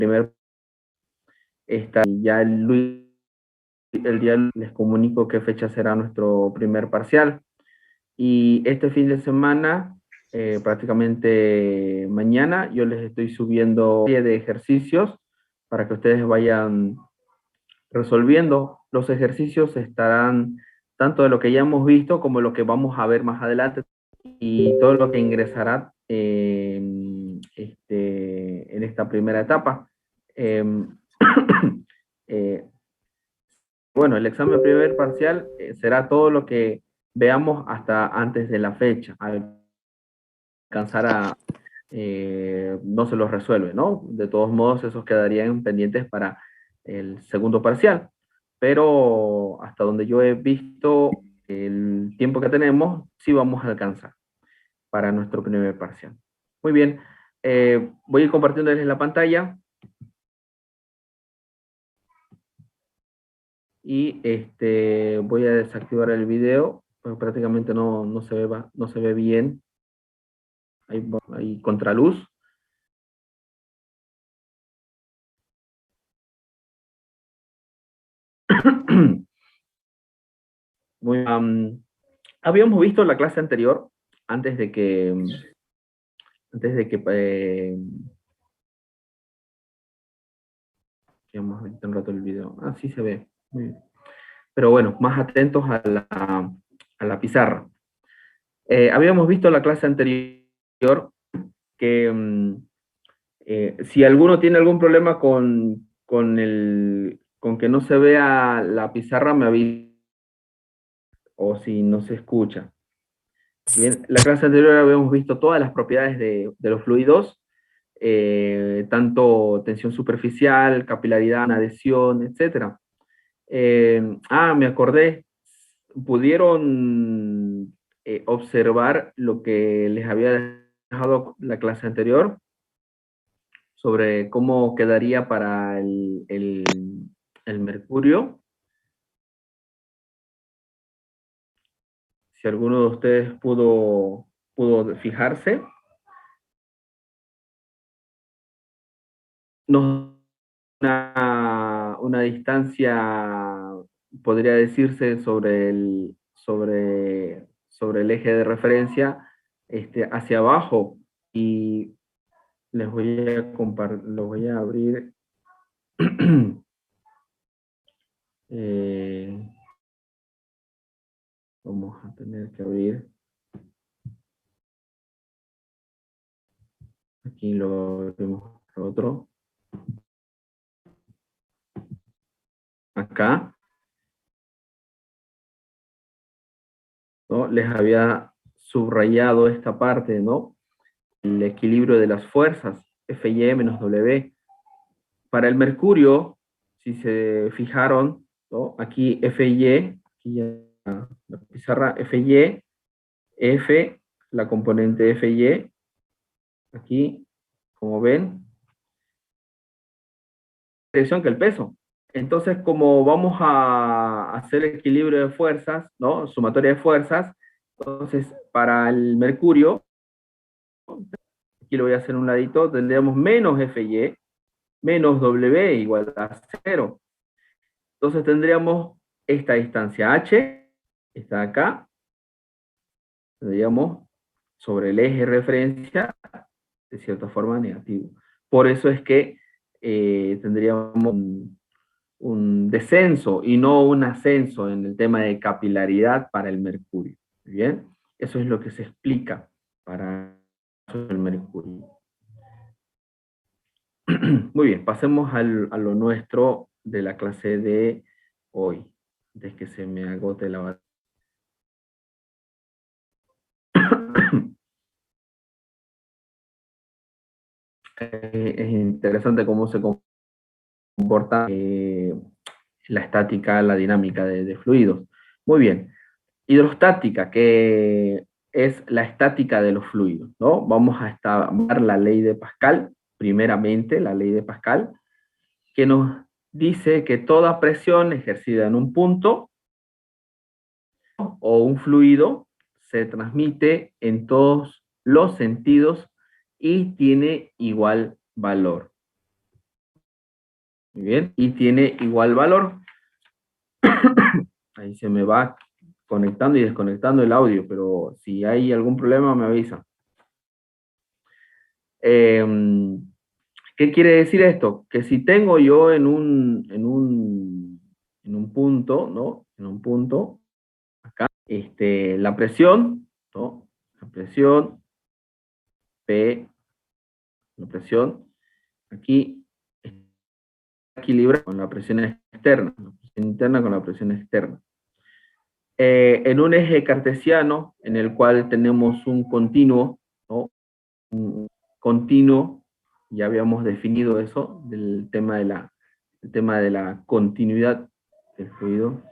primer está ya el día les comunico qué fecha será nuestro primer parcial. Y este fin de semana, prácticamente mañana, yo les estoy subiendo una serie de ejercicios para que ustedes vayan resolviendo. Los ejercicios estarán tanto de lo que ya hemos visto como lo que vamos a ver más adelante y todo lo que ingresará en esta primera etapa. Eh, bueno, el examen primer parcial será todo lo que veamos hasta antes de la fecha. Alcanzar a, no se los resuelve, ¿no? De todos modos, esos quedarían pendientes para el segundo parcial. Pero hasta donde yo he visto el tiempo que tenemos, sí vamos a alcanzar para nuestro primer parcial. Muy bien, voy a ir compartiéndoles la pantalla. Y voy a desactivar el video, pues prácticamente no se ve bien. Hay contraluz. Muy, habíamos visto la clase anterior, antes de que, vamos a ver un rato el video. Ah, sí se ve. Muy bien. Pero bueno, más atentos a la pizarra. Habíamos visto la clase anterior que si alguno tiene algún problema con que no se vea la pizarra, me avisa, o si no se escucha. Bien, la clase anterior habíamos visto todas las propiedades de los fluidos, tanto tensión superficial, capilaridad, adhesión, etc. Me acordé, pudieron observar lo que les había dejado la clase anterior sobre cómo quedaría para el mercurio. Si alguno de ustedes pudo fijarse. Una distancia, podría decirse, sobre el eje de referencia hacia abajo. Y les voy a compartir, lo voy a abrir. Vamos a tener que abrir. Aquí lo abrimos otro. Acá, ¿no? Les había subrayado esta parte, ¿no? El equilibrio de las fuerzas, Fy menos W. Para el mercurio, si se fijaron, ¿no? Aquí Fy, aquí ya la pizarra, Fy, F, la componente Fy, aquí, como ven, dirección que el peso. Entonces, como vamos a hacer equilibrio de fuerzas, ¿no? Sumatoria de fuerzas, entonces, para el mercurio, aquí lo voy a hacer un ladito, tendríamos menos Fy, menos W igual a 0. Entonces tendríamos esta distancia H, está acá, tendríamos sobre el eje de referencia, de cierta forma negativo. Por eso es que tendríamos un descenso y no un ascenso en el tema de capilaridad para el mercurio. ¿Bien? Eso es lo que se explica para el mercurio. Muy bien, pasemos a lo nuestro de la clase de hoy, desde que se me agote la batería. Es interesante cómo se comporta la estática, la dinámica de fluidos. Muy bien. Hidrostática, que es la estática de los fluidos, ¿no? Vamos a establecer la ley de Pascal, primeramente, la ley de Pascal, que nos dice que toda presión ejercida en un punto o un fluido se transmite en todos los sentidos y tiene igual valor. Muy bien, y tiene igual valor. Ahí se me va conectando y desconectando el audio, pero si hay algún problema me avisa. ¿Qué quiere decir esto? Que si tengo yo en un punto, ¿no? En un punto, acá, la presión, ¿no? La presión P, la presión, aquí equilibra con la presión externa, la presión interna con la presión externa. En un eje cartesiano, en el cual tenemos un continuo, ¿no? Un continuo, ya habíamos definido eso, el tema de la continuidad del fluido.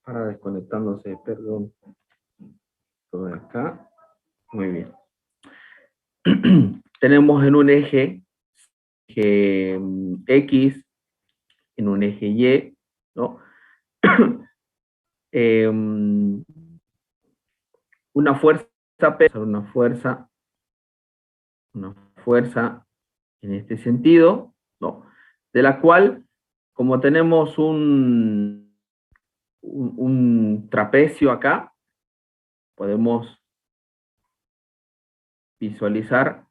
Para desconectándose, perdón, todo de acá. Muy bien. Tenemos en un eje X, en un eje Y, ¿no? Una fuerza P, una fuerza en este sentido, ¿no? De la cual, como tenemos un trapecio acá, podemos visualizar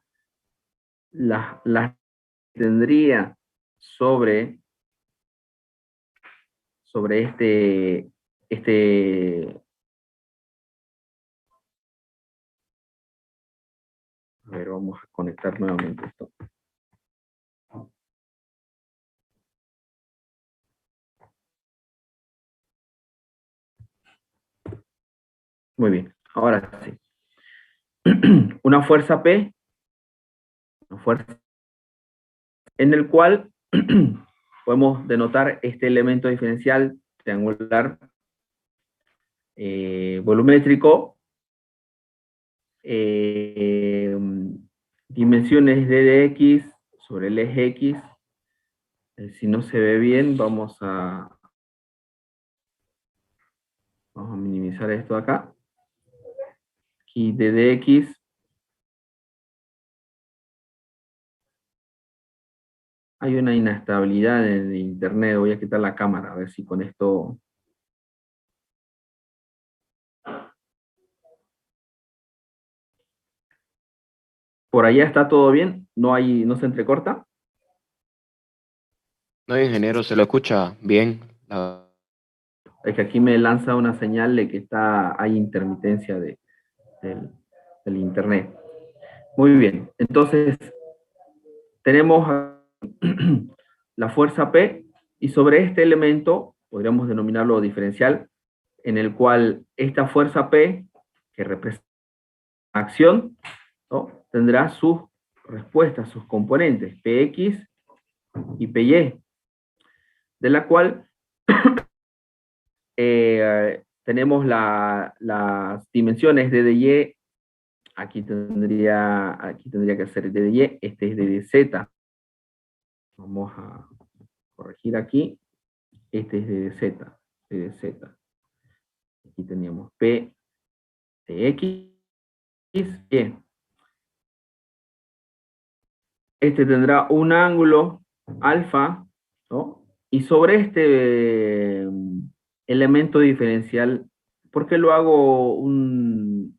las tendría sobre este, a ver, vamos a conectar nuevamente esto. Muy bien, ahora sí. Una fuerza P, una fuerza en el cual podemos denotar este elemento diferencial triangular volumétrico, dimensiones d de x sobre el eje x. Si no se ve bien, vamos a minimizar esto acá. Aquí d de x hay una inestabilidad en internet, voy a quitar la cámara, a ver si con esto... ¿Por allá está todo bien? ¿No se entrecorta? No, ingeniero, se lo escucha bien. Es que aquí me lanza una señal de que hay intermitencia del, del internet. Muy bien, entonces tenemos la fuerza P y sobre este elemento podríamos denominarlo diferencial, en el cual esta fuerza P, que representa acción, ¿no? Tendrá sus respuestas, sus componentes, Px y Py, de la cual tenemos las dimensiones de dy, aquí tendría que ser dy, este es dz. Vamos a corregir aquí, este es dz. Aquí teníamos P de X, bien. Este tendrá un ángulo alfa, ¿no? Y sobre este elemento diferencial, ¿por qué lo hago un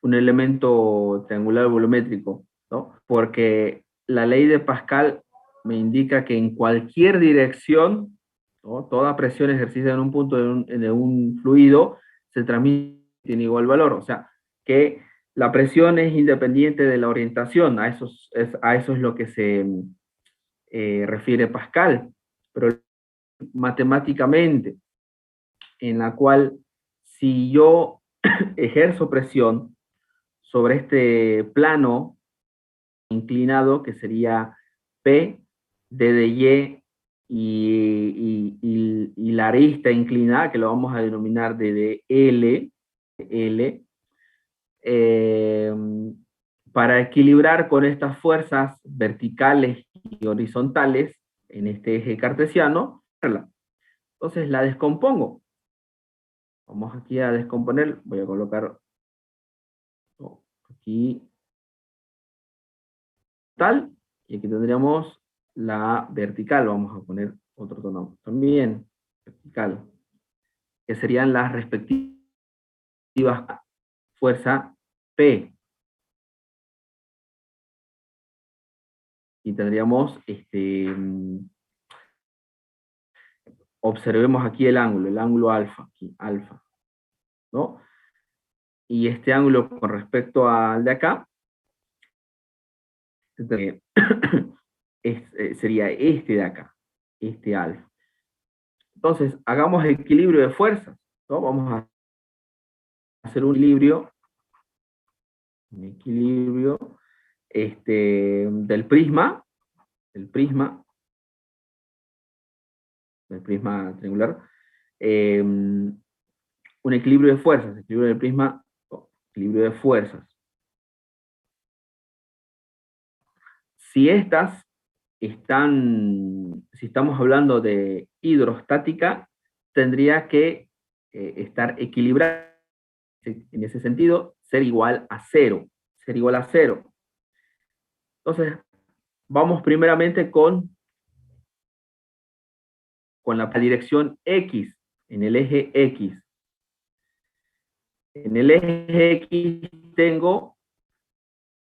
elemento triangular volumétrico? ¿No? Porque la ley de Pascal me indica que en cualquier dirección, ¿no? Toda presión ejercida en un punto de un fluido se transmite en igual valor. O sea, que la presión es independiente de la orientación, a eso es lo que se refiere Pascal, pero matemáticamente, en la cual si yo ejerzo presión sobre este plano inclinado, que sería P, D de y la arista inclinada, que lo vamos a denominar de L, eh, para equilibrar con estas fuerzas verticales y horizontales en este eje cartesiano, entonces la descompongo. Vamos aquí a descomponer, voy a colocar aquí horizontal, y aquí tendríamos la vertical. Vamos a poner otro tono también, vertical, que serían las respectivas fuerza P. Y tendríamos, observemos aquí el ángulo alfa, aquí, alfa, ¿no? Y este ángulo con respecto al de acá, sería este de acá, este alfa. Entonces, hagamos equilibrio de fuerzas, ¿no? Vamos a hacer un equilibrio del prisma triangular, un equilibrio de fuerzas, equilibrio del prisma, equilibrio de fuerzas. Si estamos hablando de hidrostática, tendría que estar equilibrada, en ese sentido, ser igual a cero. Entonces, vamos primeramente con la dirección X, en el eje X. En el eje X tengo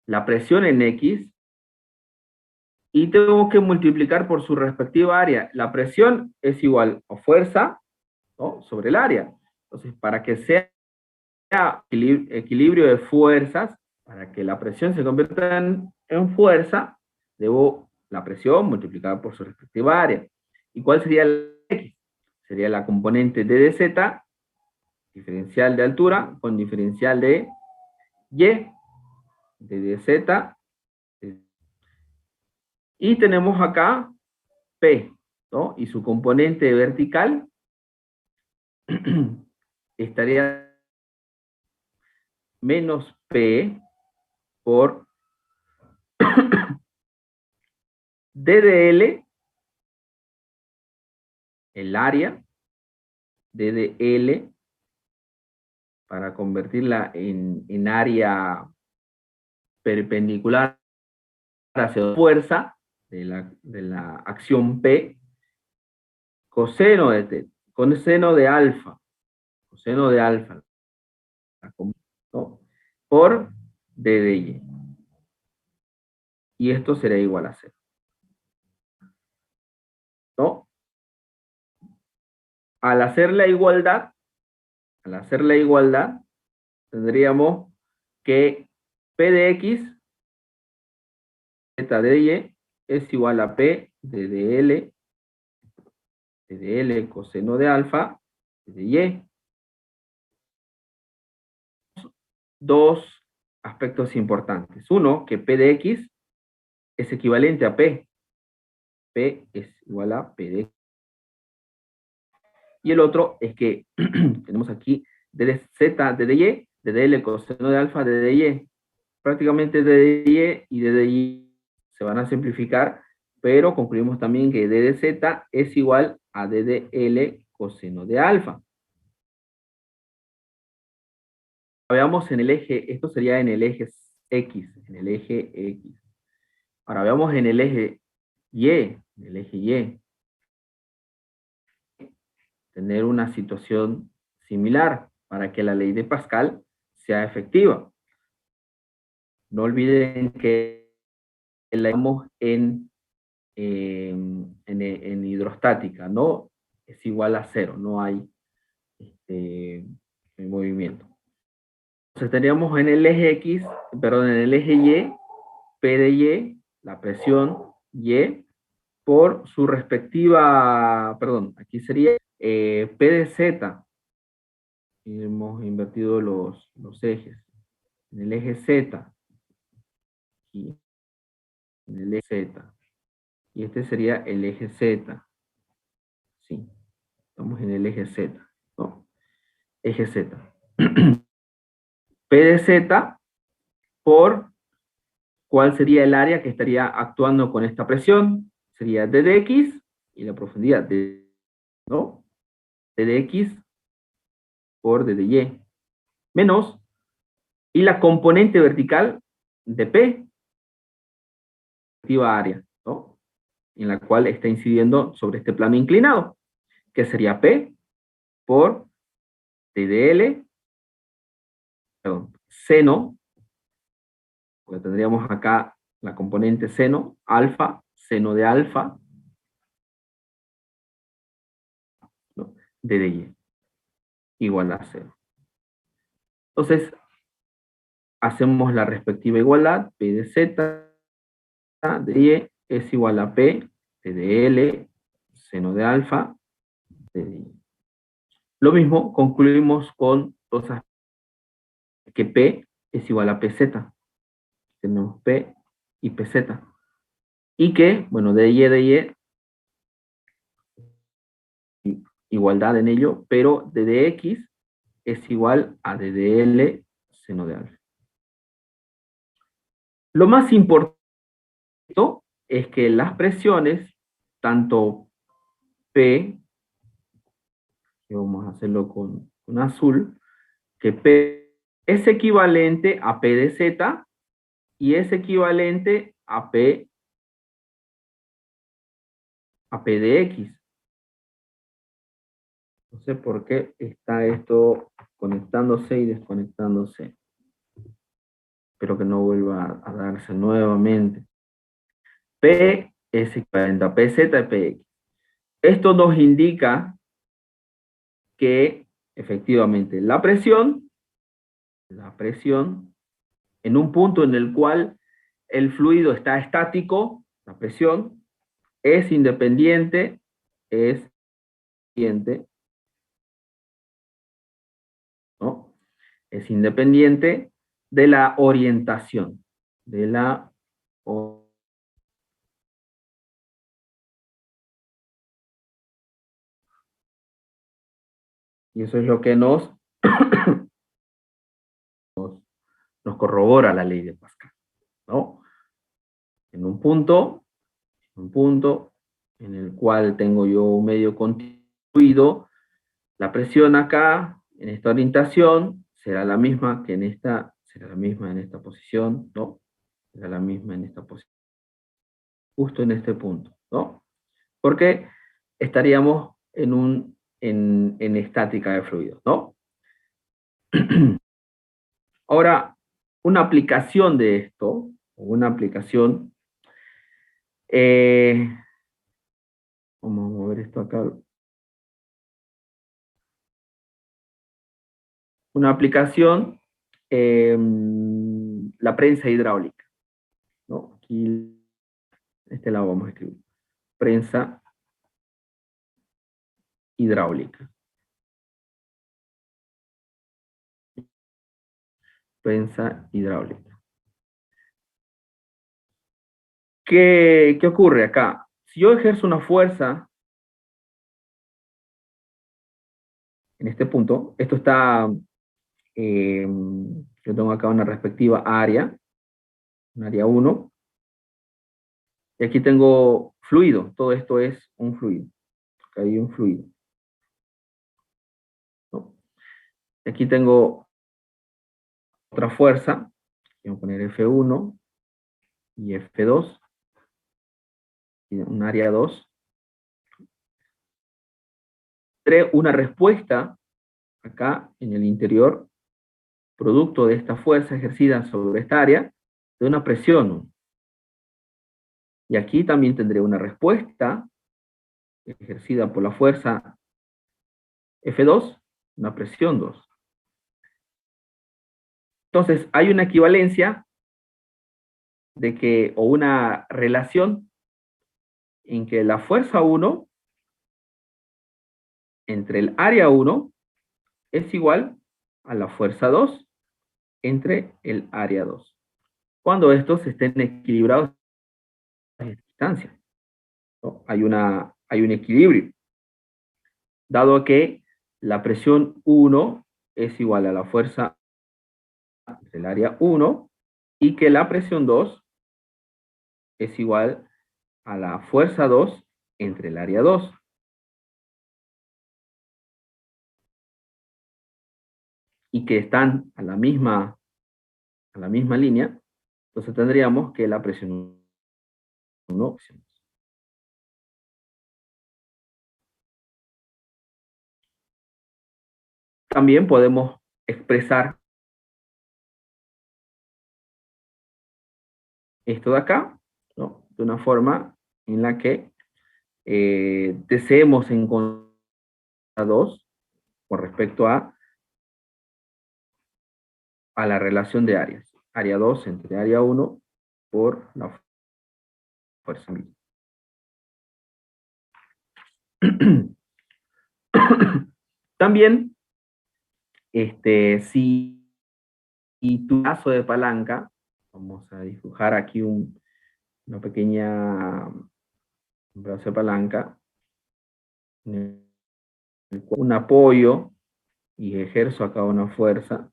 la presión en X y tengo que multiplicar por su respectiva área. La presión es igual a fuerza, ¿no?, sobre el área. Entonces, para que sea equilibrio de fuerzas, para que la presión se convierta en fuerza, debo la presión multiplicada por su respectiva área. ¿Y cuál sería el X? Sería la componente d de z, diferencial de altura, con diferencial de y, d de z, y tenemos acá P, ¿no? Y su componente vertical estaría menos P por D de L, el área, D de L, para convertirla en área perpendicular hacia la fuerza de la acción P, coseno de alfa, ¿no?, por D de Y. Y esto será igual a 0. ¿No? Al hacer la igualdad, tendríamos que P de X, Z de Y, es igual a P de L coseno de alfa, de Y. Dos aspectos importantes. Uno, que P de X es equivalente a P. P es igual a P de X. Y el otro es que tenemos aquí D de Z, D de Y, D de L coseno de alfa, D de Y. Prácticamente D de Y y D de Y se van a simplificar, pero concluimos también que D de Z es igual a D de L coseno de alfa. Veamos en el eje, esto sería en el eje X, Ahora veamos en el eje Y, tener una situación similar para que la ley de Pascal sea efectiva. No olviden que la vemos en hidrostática, ¿no? Es igual a 0, no hay movimiento. Entonces tendríamos en el eje X, perdón, en el eje Y, P de Y, la presión Y, por su respectiva, perdón, aquí sería P de Z. Hemos invertido los ejes. En el eje Z. Aquí, en el eje Z. Y este sería el eje Z. Sí, estamos en el eje Z, ¿no? Eje Z. P de Z por ¿cuál sería el área que estaría actuando con esta presión? Sería D de X y la profundidad de, ¿no?, D de X por D de Y, menos, y la componente vertical de P, área, ¿no? En la cual está incidiendo sobre este plano inclinado, que sería P por TDL, perdón, seno, porque tendríamos acá la componente seno, alfa, seno de alfa, ¿no? De dy, igual a 0. Entonces, hacemos la respectiva igualdad, P de Z de Y es igual a P de dl, seno de alfa, de dy. Lo mismo, concluimos con que P es igual a PZ. Tenemos P y PZ. Y que, bueno, de Y, igualdad en ello, pero de dx es igual a de dl seno de alfa. Lo más importante es que las presiones, tanto P, que vamos a hacerlo con azul, que P es equivalente a P de Z y es equivalente a P de X. No sé por qué está esto conectándose y desconectándose. Espero que no vuelva a darse nuevamente. P es equivalente a PZ y PX. Esto nos indica que efectivamente la presión, en un punto en el cual el fluido está estático, la presión, es independiente, ¿no? Es independiente de la orientación, de la y eso es lo que nos corrobora la ley de Pascal, ¿no? En un punto en el cual tengo yo un medio constituido, la presión acá, en esta orientación, será la misma que en esta, será la misma en esta posición, ¿no? Será la misma en esta posición, justo en este punto, ¿no? Porque estaríamos en estática de fluidos, ¿no? Ahora, una aplicación de esto, una aplicación, vamos a mover esto acá. Una aplicación, la prensa hidráulica, ¿no? Aquí, este lado vamos a escribir. Prensa hidráulica. Prensa hidráulica. ¿Qué ocurre acá? Si yo ejerzo una fuerza en este punto, esto está, yo tengo acá una respectiva área, un área 1, y aquí tengo fluido, todo esto es un fluido, acá hay un fluido, ¿no? Aquí tengo otra fuerza, voy a poner F1 y F2, y un área 2, una respuesta acá en el interior, producto de esta fuerza ejercida sobre esta área, de una presión. Y aquí también tendré una respuesta ejercida por la fuerza F2, una presión 2. Entonces, hay una equivalencia de que, o una relación en que la fuerza 1 entre el área 1 es igual a la fuerza 2 entre el área 2. Cuando estos estén equilibrados a distancia, ¿no? Hay un equilibrio, dado que la presión 1 es igual a la fuerza del área 1 y que la presión 2 es igual a la fuerza 2 entre el área 2. Y que están a la misma línea, entonces tendríamos que la presión ¿no? También podemos expresar esto de acá, ¿no? De una forma en la que deseemos encontrar dos con respecto a la relación de áreas. Área 2 entre área 1 por la fuerza misma. También, si tu brazo de palanca, vamos a dibujar aquí una pequeña brazo de palanca, un apoyo, y ejerzo acá una fuerza.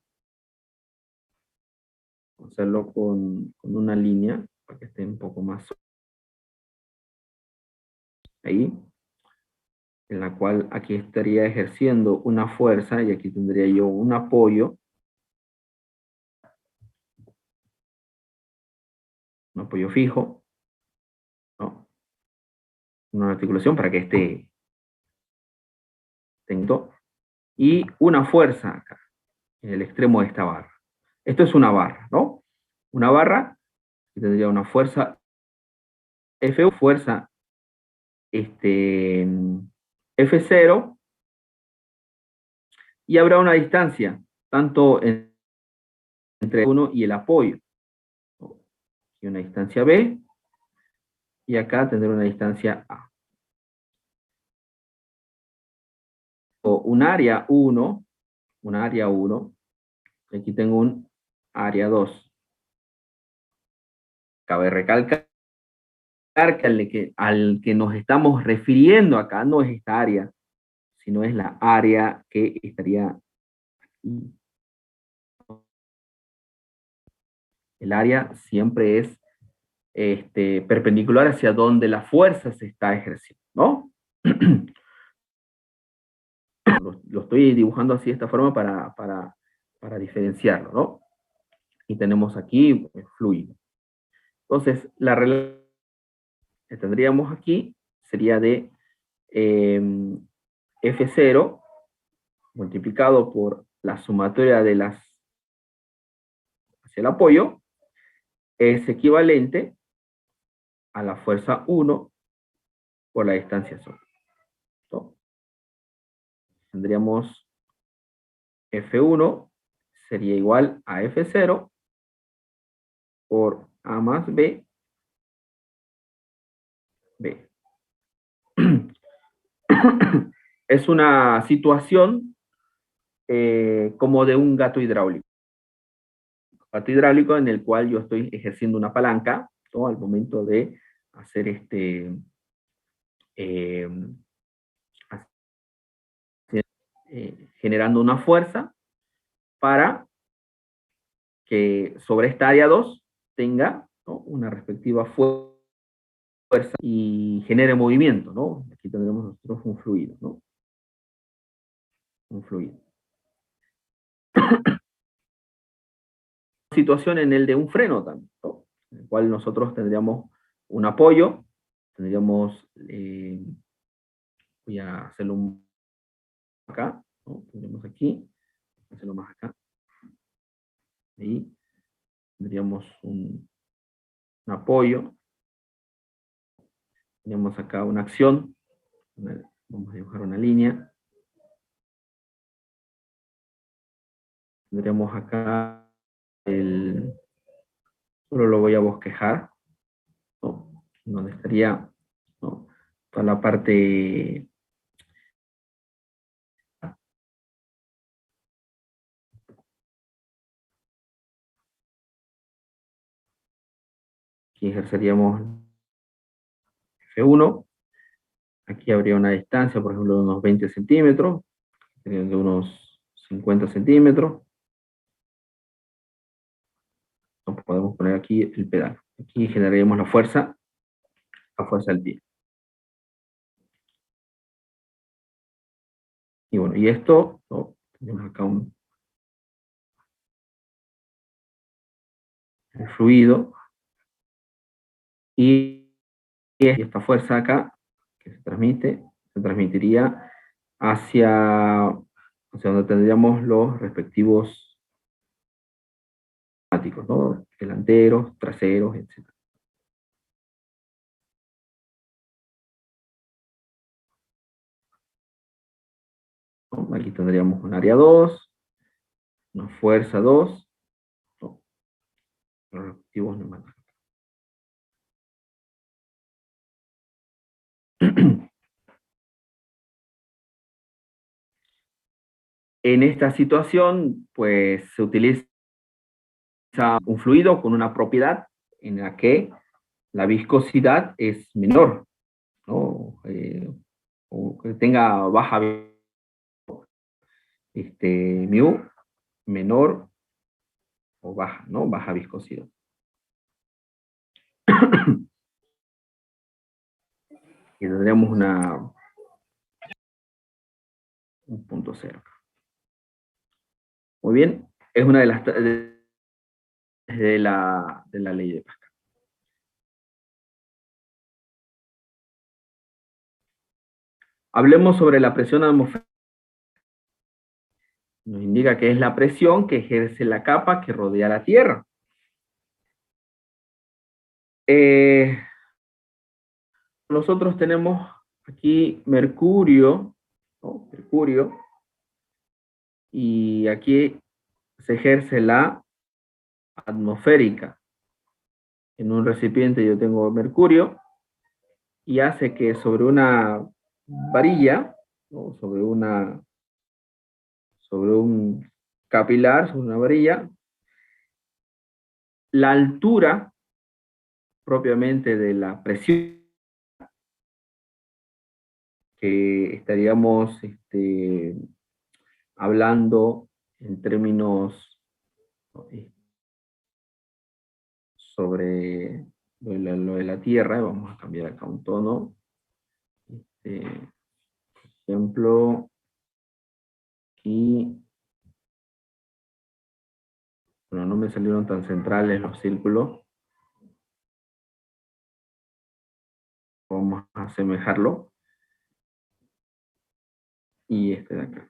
Vamos a hacerlo con una línea, para que esté un poco más ahí, en la cual aquí estaría ejerciendo una fuerza, y aquí tendría yo un apoyo fijo, ¿no? Una articulación para que esté tenso, y una fuerza acá, en el extremo de esta barra. Esto es una barra, ¿no? Una barra que tendría una fuerza F, fuerza F0, y habrá una distancia, tanto entre uno y el apoyo. Y una distancia B, y acá tendré una distancia A. O un área 1, aquí tengo un área 2. Cabe recalcar que al que nos estamos refiriendo acá no es esta área, sino es la área que estaría aquí. El área siempre es perpendicular hacia donde la fuerza se está ejerciendo, ¿no? Lo estoy dibujando así de esta forma para diferenciarlo, ¿no? Y tenemos aquí fluido. Entonces, la relación que tendríamos aquí sería de F0 multiplicado por la sumatoria de las hacia el apoyo, es equivalente a la fuerza 1 por la distancia sola, ¿no? Tendríamos F1 sería igual a F0 por A más B, B. Es una situación como de un gato hidráulico. Gato hidráulico en el cual yo estoy ejerciendo una palanca, ¿no? Al momento de hacer eh, generando una fuerza para que sobre esta área 2 tenga, ¿no? Una respectiva fuerza y genere movimiento, ¿no? Aquí tendremos nosotros un fluido, ¿no? Un fluido. Situación en el de un freno también, ¿no? En el cual nosotros tendríamos un apoyo, tendríamos, voy a hacerlo acá, ¿no? Tendríamos aquí, hacerlo más acá, ahí, tendríamos un apoyo, tenemos acá una acción, vamos a dibujar una línea, tendríamos acá solo lo voy a bosquejar, ¿no? Donde estaría, ¿no? Toda la parte que ejerceríamos F1, aquí habría una distancia, por ejemplo, de unos 20 centímetros, de unos 50 centímetros, entonces podemos poner aquí el pedal, aquí generaríamos la fuerza del pie. Y bueno, y esto, ¿no? Tenemos acá un fluido, y Y esta fuerza acá, que se transmitiría hacia donde tendríamos los respectivos neumáticos, ¿no? Delanteros, traseros, etc. ¿No? Aquí tendríamos un área 2, una fuerza 2, ¿no? Los respectivos neumáticos. En esta situación, pues se utiliza un fluido con una propiedad en la que la viscosidad es menor, ¿no? O que tenga baja mu menor o baja, ¿no? Baja viscosidad. Y tendríamos un punto cero. Muy bien, es una de las de la ley de Pascal. Hablemos sobre la presión atmosférica. Nos indica que es la presión que ejerce la capa que rodea la Tierra. Nosotros tenemos aquí Mercurio, ¿no? Mercurio, y aquí se ejerce la atmosférica. En un recipiente yo tengo mercurio y hace que sobre una varilla, ¿no? sobre un capilar, sobre una varilla, la altura propiamente de la presión que estaríamos hablando en términos, ¿no? Sobre lo de la Tierra, vamos a cambiar acá un tono. Por ejemplo, aquí, bueno, no me salieron tan centrales los círculos. Vamos a asemejarlo. Y este de acá.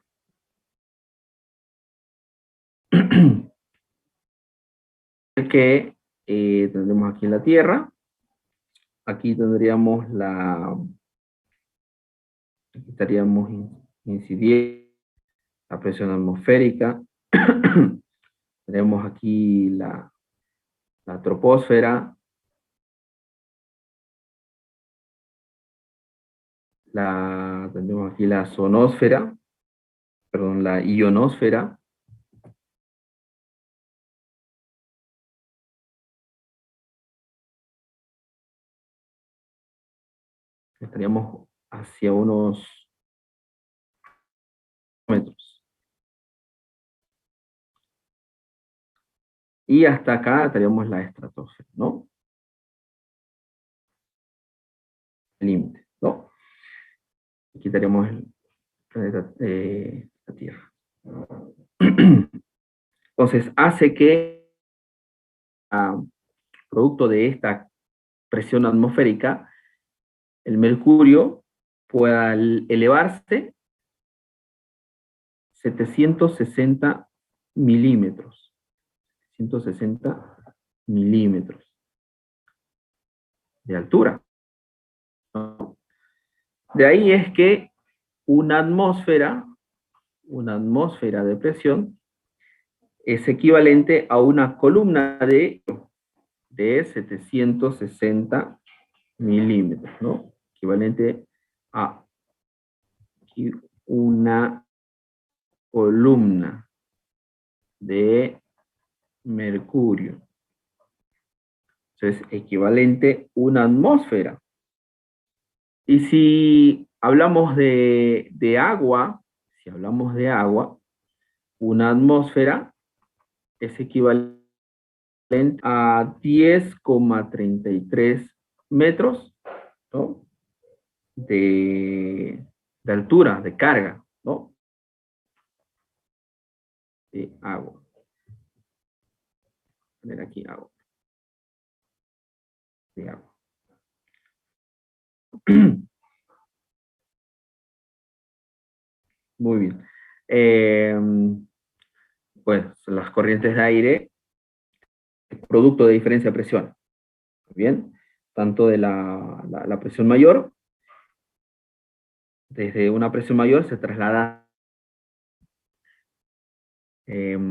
Que tendremos aquí la Tierra. Aquí tendríamos aquí estaríamos incidiendo la presión atmosférica. Tenemos aquí la troposfera, tendremos aquí la zonosfera, perdón, la ionosfera. Estaríamos hacia unos metros. Y hasta acá estaríamos la estratosfera, ¿no? El límite, ¿no? Aquí estaríamos el planeta, la Tierra. Entonces, hace que, producto de esta presión atmosférica, el mercurio pueda elevarse 760 milímetros. 160 milímetros de altura, ¿no? De ahí es que una atmósfera de presión es equivalente a una columna de 760 milímetros, ¿no? Equivalente a una columna de mercurio. Entonces, equivalente a una atmósfera. Y si hablamos de agua, una atmósfera es equivalente a 10,33 metros, ¿no? de altura, de carga, ¿no? De agua. Voy a poner aquí agua. De agua. Muy bien. Pues las corrientes de aire, producto de diferencia de presión. Bien, tanto de la presión mayor, desde una presión mayor se traslada, hay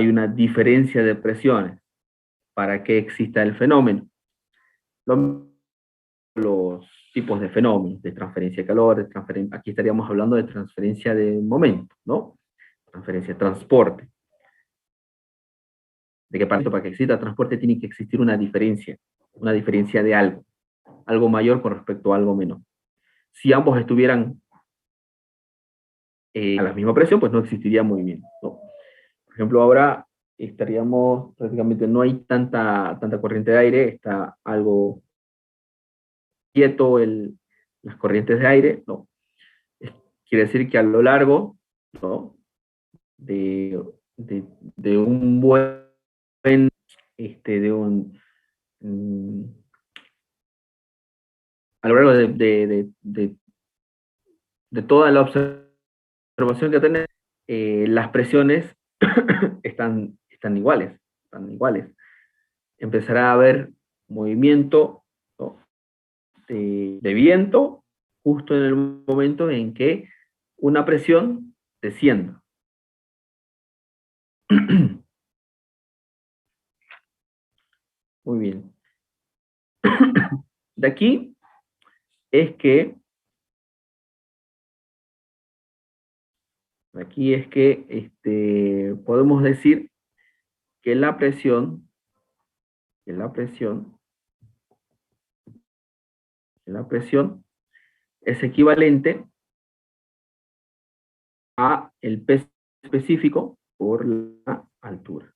una diferencia de presiones para que exista el fenómeno. Los tipos de fenómenos, de transferencia de calor, aquí estaríamos hablando de transferencia de momento, ¿no? Transferencia de transporte. De que para que exista transporte tiene que existir una diferencia de algo mayor con respecto a algo menor. Si ambos estuvieran a la misma presión, pues no existiría movimiento, ¿no? Por ejemplo, ahora estaríamos, prácticamente no hay tanta corriente de aire, está algo quieto las corrientes de aire, ¿no? Quiere decir que a lo largo, ¿no? de, de un buen, de un, a lo largo de toda la observación que tenemos, las presiones están iguales, Empezará a haber movimiento, ¿no? de viento justo en el momento en que una presión descienda. Muy bien. De aquí es que podemos decir que la presión es equivalente a el peso específico por la altura.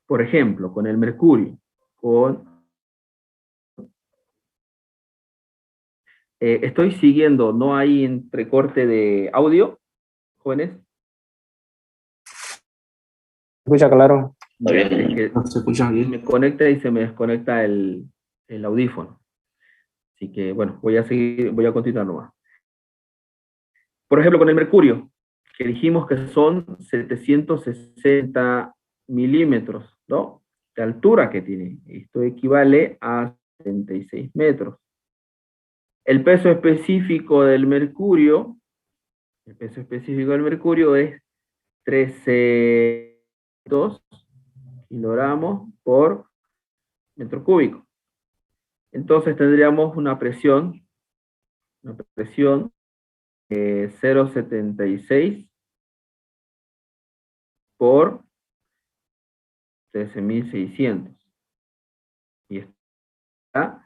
Por ejemplo, con el mercurio, estoy siguiendo, no hay entrecorte de audio, jóvenes. ¿Se escucha claro? Está bien. Es que No, se escucha bien. me conecta y se me desconecta el audífono. Así que, bueno, voy a continuar nomás. Por ejemplo, con el mercurio, que dijimos que son 760 milímetros, ¿no? De altura que tiene. Esto equivale a 76 metros. El peso específico del mercurio es 13,2 kilogramos por metro cúbico. Entonces tendríamos una presión 0,76 por 13.600. Y está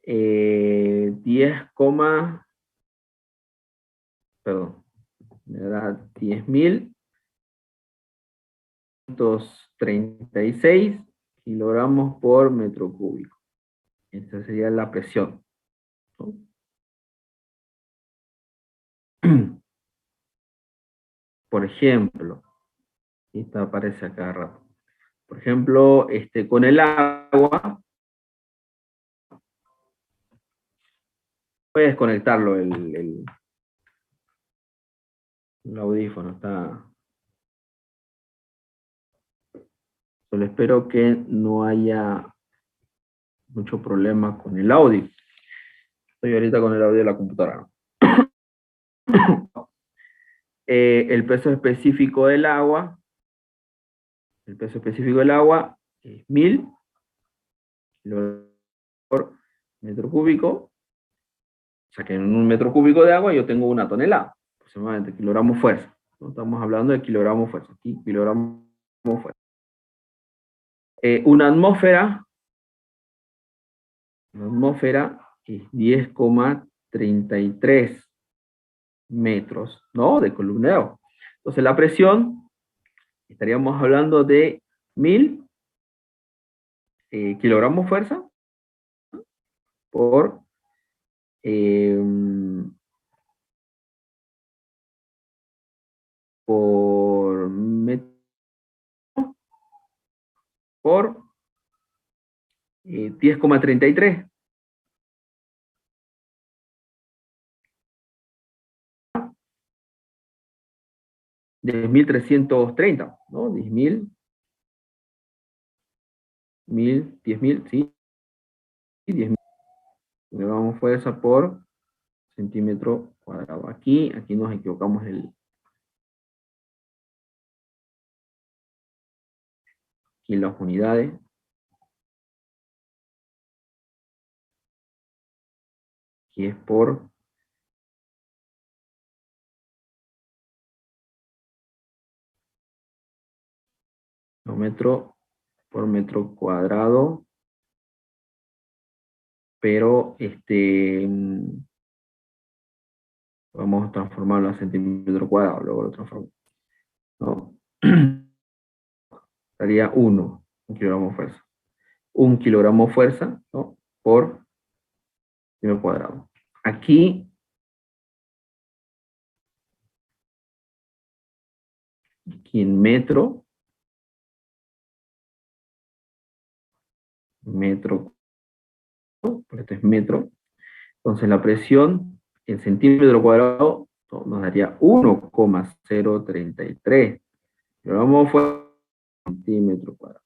10,36 kilogramos por metro cúbico. Esta sería la presión, ¿no? Por ejemplo, esta aparece a cada rato. Por ejemplo, con el agua, voy a desconectarlo el audífono, está. Solo espero que no haya mucho problema con el audio. Estoy ahorita con el audio de la computadora. El peso específico del agua es 1000 por metro cúbico. O sea que en un metro cúbico de agua yo tengo 1 tonelada, aproximadamente, kilogramos fuerza. No estamos hablando de kilogramos fuerza, aquí kilogramos fuerza. Una atmósfera es 10,33 metros, ¿no? De columna de agua. Entonces la presión, estaríamos hablando de 1000 kilogramos fuerza por metro por 10,33. De 10.330, ¿no? 10.000, 10.000, sí, 10.000. Le damos fuerza por centímetro cuadrado. Aquí nos equivocamos aquí en las unidades. Aquí es por kilómetro por metro cuadrado, pero vamos a transformarlo a centímetro cuadrado, luego lo transformamos, ¿no? Daría 1 kilogramo fuerza. 1 kilogramo fuerza, ¿no? Por metro cuadrado. Aquí en metro, porque esto es metro, entonces la presión en centímetro cuadrado, ¿no?, nos daría 1,033. Pero vamos a centímetro cuadrado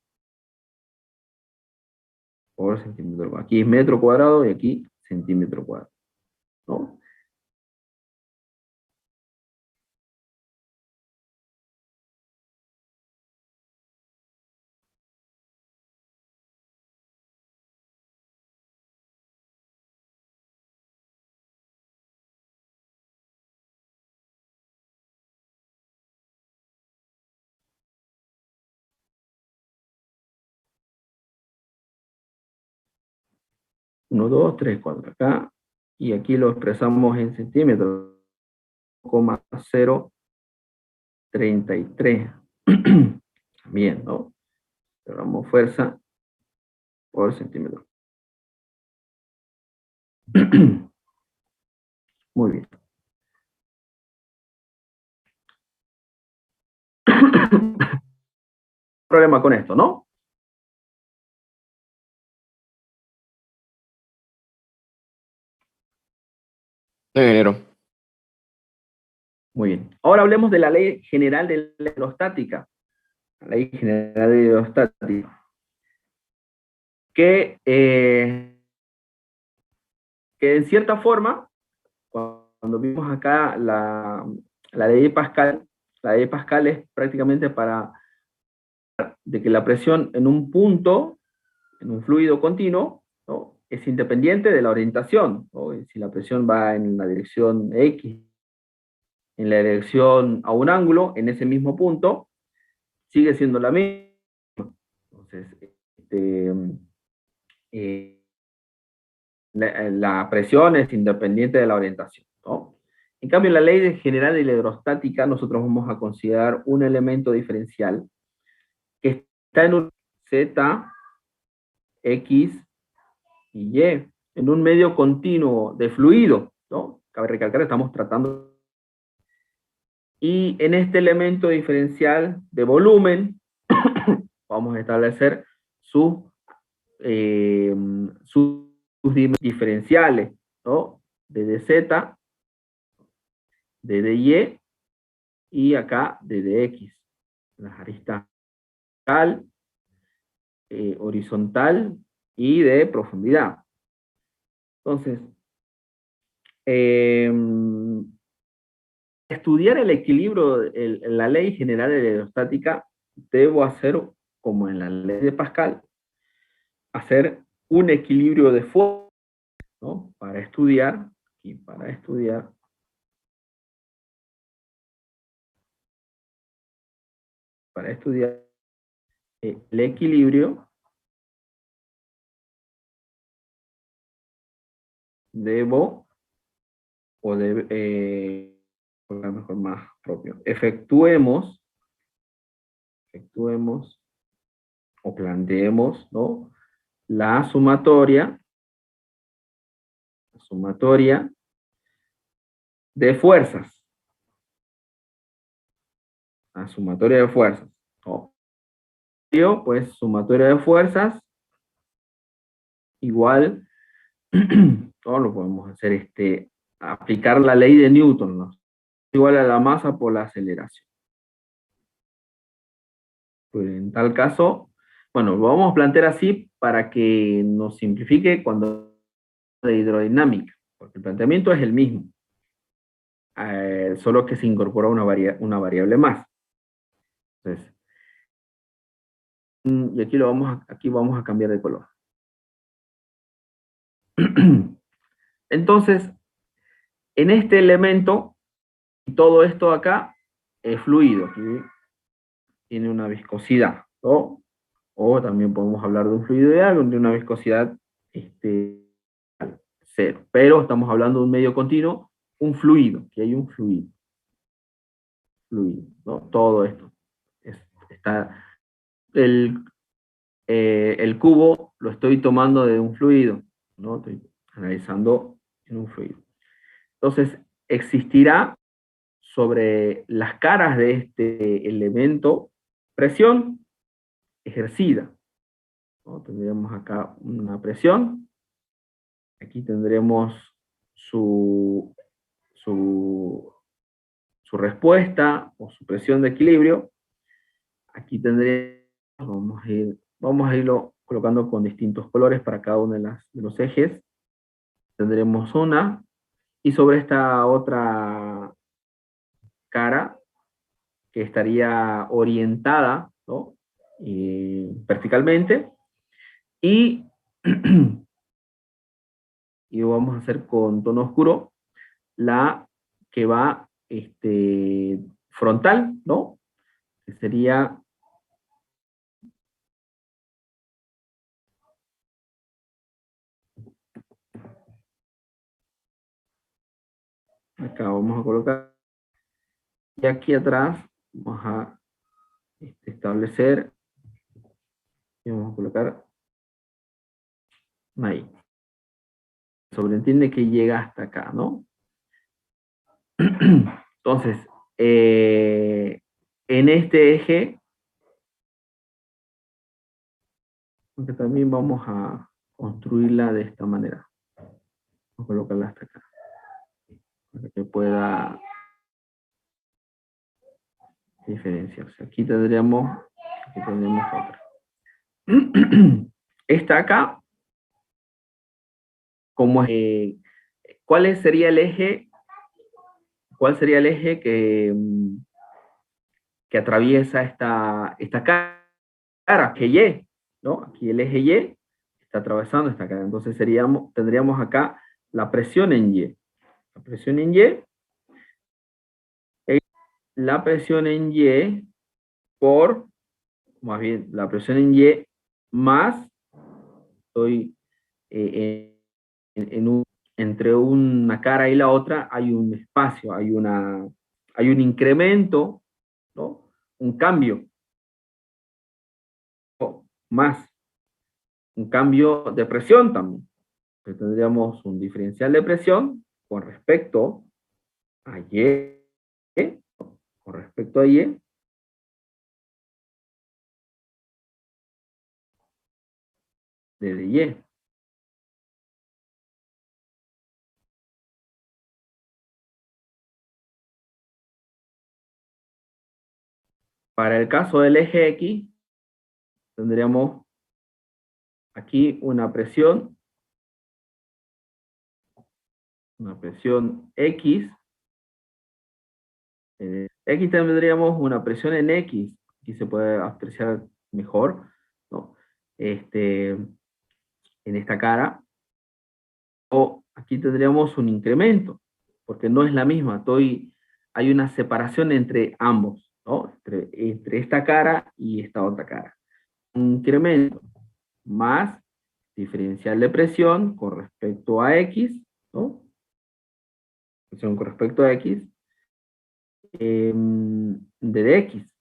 por centímetro cuadrado. Aquí es metro cuadrado y aquí centímetro cuadrado, ¿no? Uno, 2, 3, 4 acá, y aquí lo expresamos en centímetros, 0,033. Bien, ¿no? Damos fuerza por centímetro. Muy bien. Problema con esto, ¿no? Sí, ingeniero. Muy bien. Ahora hablemos de la ley general de la hidrostática. La ley general de hidrostática. Que en cierta forma, cuando vimos acá la ley de Pascal, la ley de Pascal es prácticamente para de que la presión en un punto, en un fluido continuo, ¿no?, es independiente de la orientación, ¿no? Si la presión va en la dirección X, en la dirección a un ángulo, en ese mismo punto, sigue siendo la misma. Entonces, eh, la presión es independiente de la orientación, ¿no? En cambio, en la ley general de la hidrostática, nosotros vamos a considerar un elemento diferencial que está en un Z, X y Y, en un medio continuo de fluido, ¿no? Cabe recalcar, estamos tratando. Y en este elemento diferencial de volumen, vamos a establecer sus diferenciales, ¿no? De dz, de dy y acá de dx. Las aristas horizontal y de profundidad. Entonces, estudiar el equilibrio, la ley general de la hidrostática, debo hacer, como en la ley de Pascal, hacer un equilibrio de fuerza, ¿no? Para estudiar el equilibrio, debo, o de, a lo mejor más propio, efectuemos o planteemos, ¿no?, la sumatoria de fuerzas. La sumatoria de fuerzas, ¿no? pues sumatoria de fuerzas igual, o lo podemos hacer, aplicar la ley de Newton, ¿no? Igual a la masa por la aceleración. Pues en tal caso, bueno, lo vamos a plantear así para que nos simplifique cuando de hidrodinámica, porque el planteamiento es el mismo, solo que se incorpora una variable más. Entonces, y aquí vamos a cambiar de color. Entonces, en este elemento, todo esto acá es fluido, ¿sí? Tiene una viscosidad, ¿no? O también podemos hablar de un fluido de una viscosidad cero. Pero estamos hablando de un medio continuo, un fluido, que hay un fluido, ¿no? Todo esto. Está el cubo lo estoy tomando de un fluido, ¿no? Estoy analizando en un fluido. Entonces, existirá sobre las caras de este elemento presión ejercida, ¿no? Tendríamos acá una presión, aquí tendremos su, su, su respuesta o su presión de equilibrio, aquí tendremos, vamos a irlo colocando con distintos colores para cada uno de los ejes, tendremos una, y sobre esta otra cara, que estaría orientada, ¿no? Verticalmente, y, y vamos a hacer con tono oscuro la que va frontal, ¿no? Que sería acá, vamos a colocar, y aquí atrás vamos a establecer, y vamos a colocar ahí. Sobreentiende que llega hasta acá, ¿no? Entonces, en este eje, que también vamos a construirla de esta manera. Vamos a colocarla hasta acá, para que pueda diferenciarse. Aquí tendríamos otra. Esta acá, como ¿cuál sería el eje? ¿Cuál sería el eje que atraviesa esta cara? Que Y, ¿no? Aquí el eje Y está atravesando esta cara. Entonces tendríamos acá la presión en Y. La presión en Y, la presión en Y por, más bien, la presión en Y más, estoy entre una cara y la otra hay un espacio, hay un incremento, ¿no? Un cambio, más un cambio de presión también. Entonces tendríamos un diferencial de presión con respecto a Y, con respecto a Y, de Y. Para el caso del eje X, tendríamos aquí una presión X. X tendríamos una presión en X, aquí se puede apreciar mejor, ¿no? En esta cara, o aquí tendríamos un incremento, porque no es la misma, hay una separación entre ambos, ¿no? Entre esta cara y esta otra cara. Un incremento más diferencial de presión con respecto a X, ¿no? Presión con respecto a X, de X.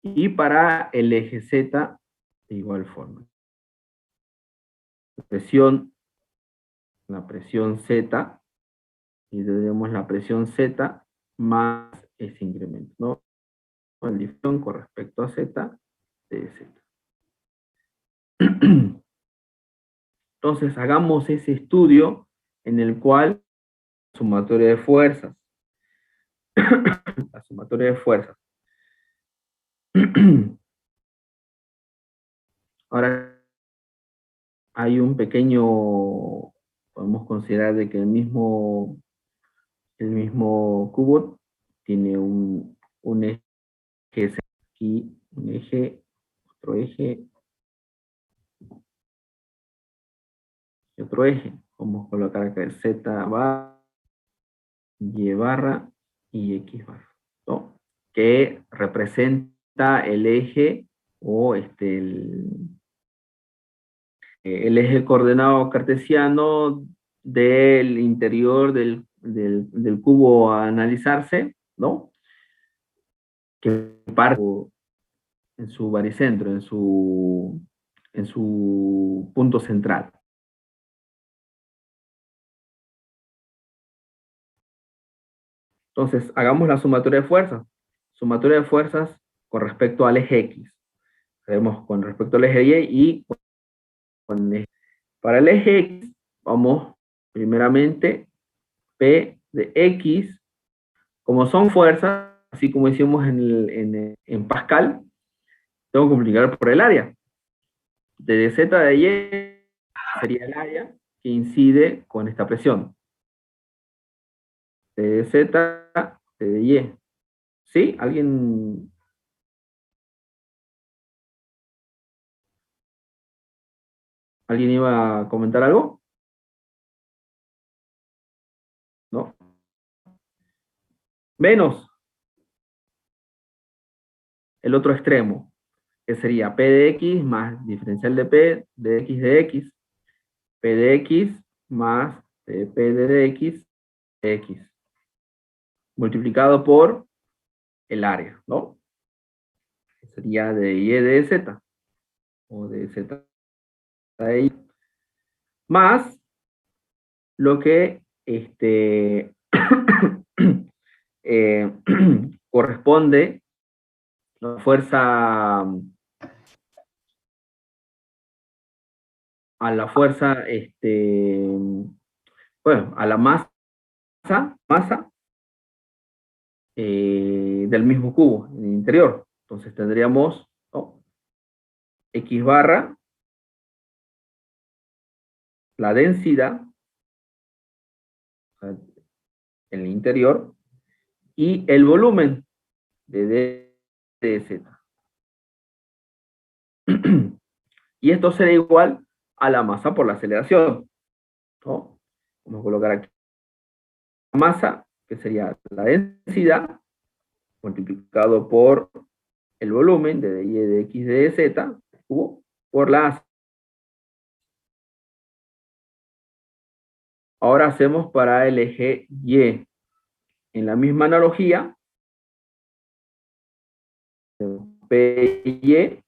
Y para el eje Z, de igual forma. La presión Z, y tendremos la presión Z más ese incremento, ¿no? el difracción con respecto a Z de Z. Entonces, hagamos ese estudio en el cual la sumatoria de fuerzas, la sumatoria de fuerzas. Ahora, hay un pequeño, podemos considerar de que el mismo cubo tiene un eje aquí, un eje, otro eje, y otro eje. Vamos a colocar acá el Z barra, Y barra y X barra, ¿no? Que representa el eje o el eje coordenado cartesiano del interior del cubo a analizarse, ¿no? Que parte en su baricentro, en su punto central. Entonces, hagamos la sumatoria de fuerzas. Sumatoria de fuerzas con respecto al eje X. Haremos con respecto al eje Y y con el eje. Para el eje X, vamos primeramente P de X, como son fuerzas, así como hicimos en Pascal, tengo que multiplicar por el área. De Z de Y sería el área que incide con esta presión. De Z de Y. ¿Sí? ¿Alguien iba a comentar algo? ¿No? Menos el otro extremo, que sería P de X más diferencial de P de X de X, P de X más P de X de X, multiplicado por el área, ¿no? Sería de Y de Z, o de Z de Y, más lo que corresponde a la fuerza, bueno, a la masa del mismo cubo en el interior. Entonces tendríamos, ¿no?, X barra, la densidad en el interior, y el volumen de D de Z. Y esto será igual a la masa por la aceleración, ¿no? Vamos a colocar aquí la masa, que sería la densidad, multiplicado por el volumen de Y de X de Z, cubo, por la. Ahora hacemos para el eje Y. En la misma analogía, PY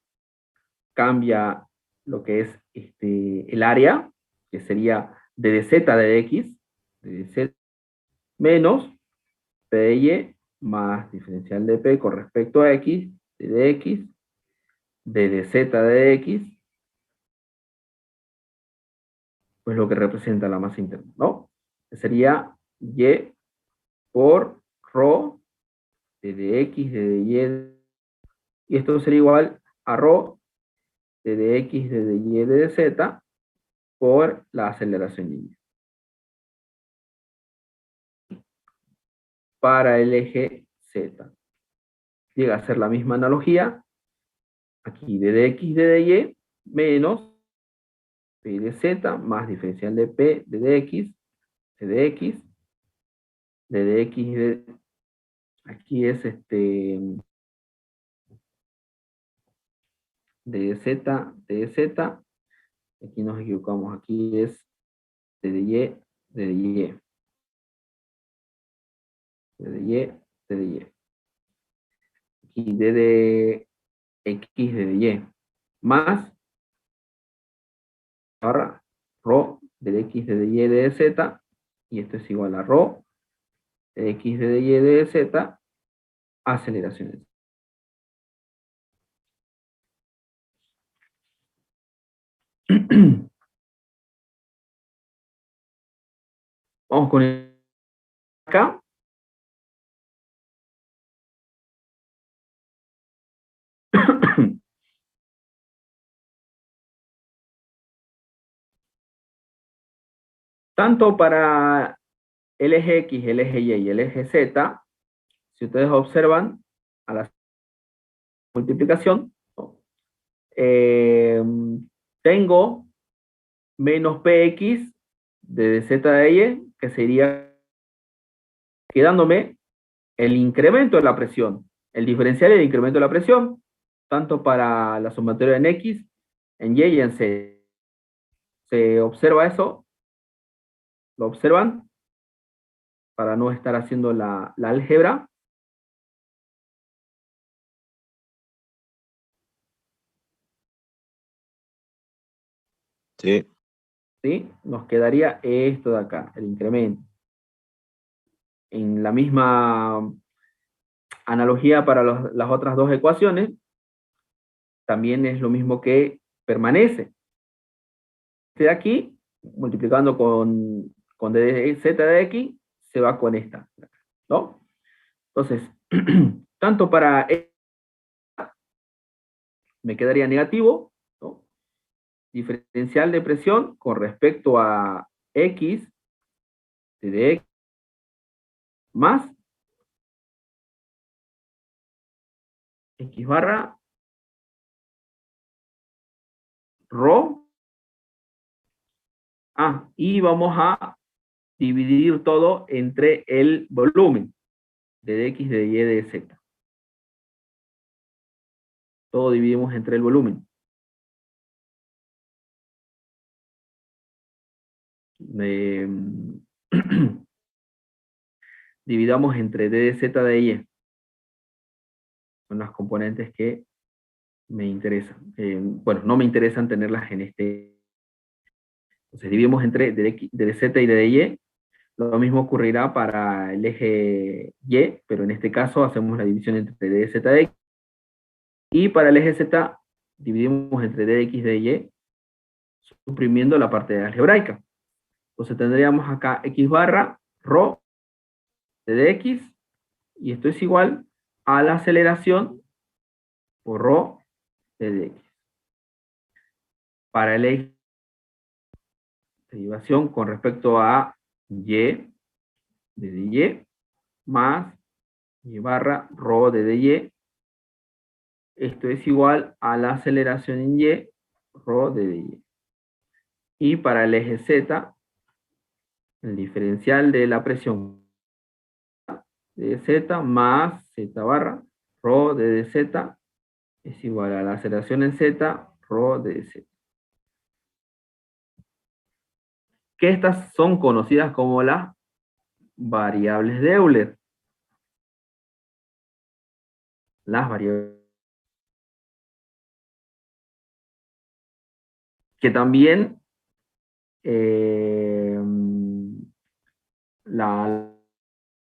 cambia lo que es el área, que sería d de z de x, de z menos P de Y más diferencial de P con respecto a X, de X, de Z de X, pues lo que representa la masa interna, ¿no? Sería Y por ρ de X, de Y, y esto sería igual a ρ de X, de Y, de Z, por la aceleración lineal. Para el eje Z. Llega a ser la misma analogía. Aquí de X de Y menos P de Z más diferencial de P de X, de X, de X de, aquí es de Z, aquí nos equivocamos, aquí es de Y, de Y, de Y, de Y. Aquí de X de Y, más barra ρ de X de Y de Z, y esto es igual a ρ de X de Y de Z, aceleraciones. Vamos con acá. Tanto para el eje X, el eje Y y el eje Z, si ustedes observan a la multiplicación, ¿no? Tengo menos px de z de y, que sería quedándome el incremento de la presión, el diferencial y el incremento de la presión, tanto para la sumatoria en X, en Y y en Z. ¿Se observa eso? ¿Lo observan? Para no estar haciendo la álgebra. Sí. ¿Sí? Nos quedaría esto de acá, el incremento. En la misma analogía para las otras dos ecuaciones, también es lo mismo que permanece. Este de aquí, multiplicando con dz de x, se va con esta, ¿no? Entonces, tanto para me quedaría negativo, ¿no? Diferencial de presión con respecto a x de x más x barra rho. Y vamos a dividir todo entre el volumen de dx, de y, de z. Todo dividimos entre el volumen. Dividamos entre d de z de y. Son las componentes que me interesan. Bueno, no me interesan tenerlas en este. Entonces dividimos entre de z y de y. Lo mismo ocurrirá para el eje y, pero en este caso hacemos la división entre d de z de x. Y para el eje z dividimos entre d de x de y, suprimiendo la parte algebraica. Entonces tendríamos acá x barra rho de dx, y esto es igual a la aceleración por rho de dx. Para el eje derivación con respecto a y de dy más y barra rho de dy, esto es igual a la aceleración en y, rho de dy. Y para el eje z, el diferencial de la presión de z más z barra rho de dz es igual a la aceleración en z, rho de z. Que estas son conocidas como las variables de Euler. Las variables que también la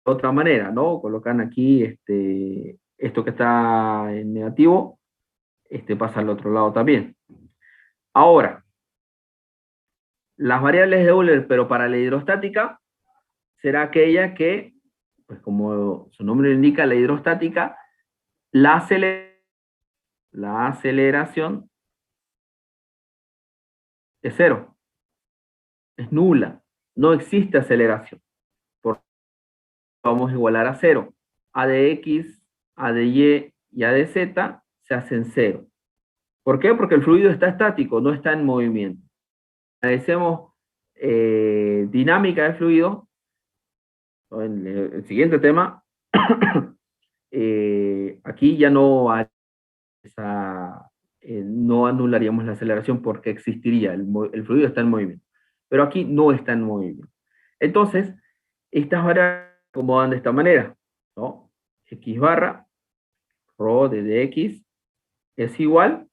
otra manera, ¿no? Colocan aquí esto que está en negativo, pasa al otro lado también. Ahora, las variables de Euler, pero para la hidrostática, será aquella que, pues como su nombre lo indica, la hidrostática, la aceleración es cero, es nula, no existe aceleración. Vamos a igualar a cero. A de x, a de y y a de z se hacen cero. ¿Por qué? Porque el fluido está estático, no está en movimiento. Analicemos dinámica de fluido. En el siguiente tema, aquí ya no hay no anularíamos la aceleración porque existiría, el fluido está en movimiento. Pero aquí no está en movimiento. Entonces, estas variables se acomodan de esta manera, ¿no? X barra rho de dx es igual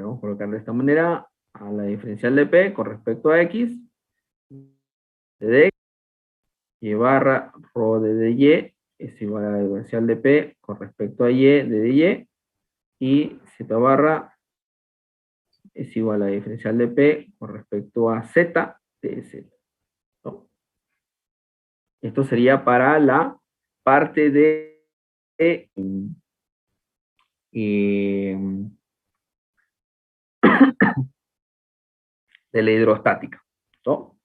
vamos a colocar de esta manera a la diferencial de P con respecto a X de dx y barra rho de dy es igual a la diferencial de P con respecto a Y de dy, y Z barra es igual a la diferencial de P con respecto a Z de Z, ¿no? Esto sería para la parte de eh, de la hidrostática, ¿no?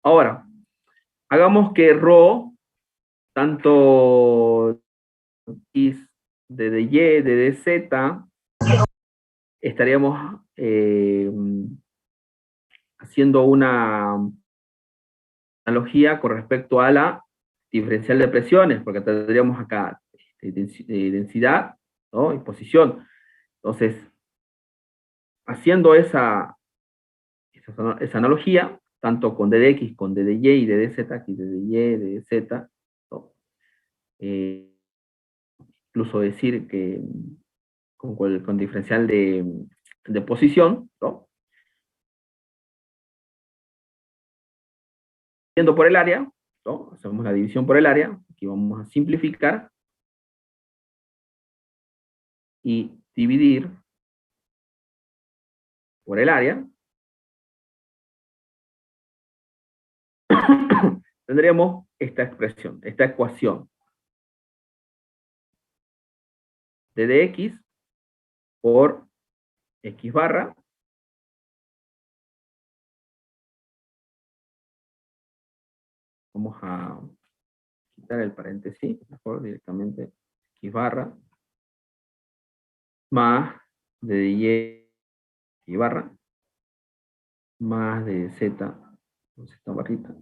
Ahora, hagamos que ρ, tanto is de dy, de dz, estaríamos haciendo una analogía con respecto a la diferencial de presiones, porque tendríamos acá densidad, ¿no? Y posición. Entonces, haciendo esa analogía, tanto con d de x, con d de y y d de z, aquí d de y, d de z, ¿no? Incluso decir que con diferencial de posición, ¿no? Dividiendo por el área, ¿no? Hacemos la división por el área, aquí vamos a simplificar, y dividir por el área, tendremos esta expresión, esta ecuación de dx por x barra vamos a quitar el paréntesis, mejor directamente x barra más de y barra más de z, esta barrita,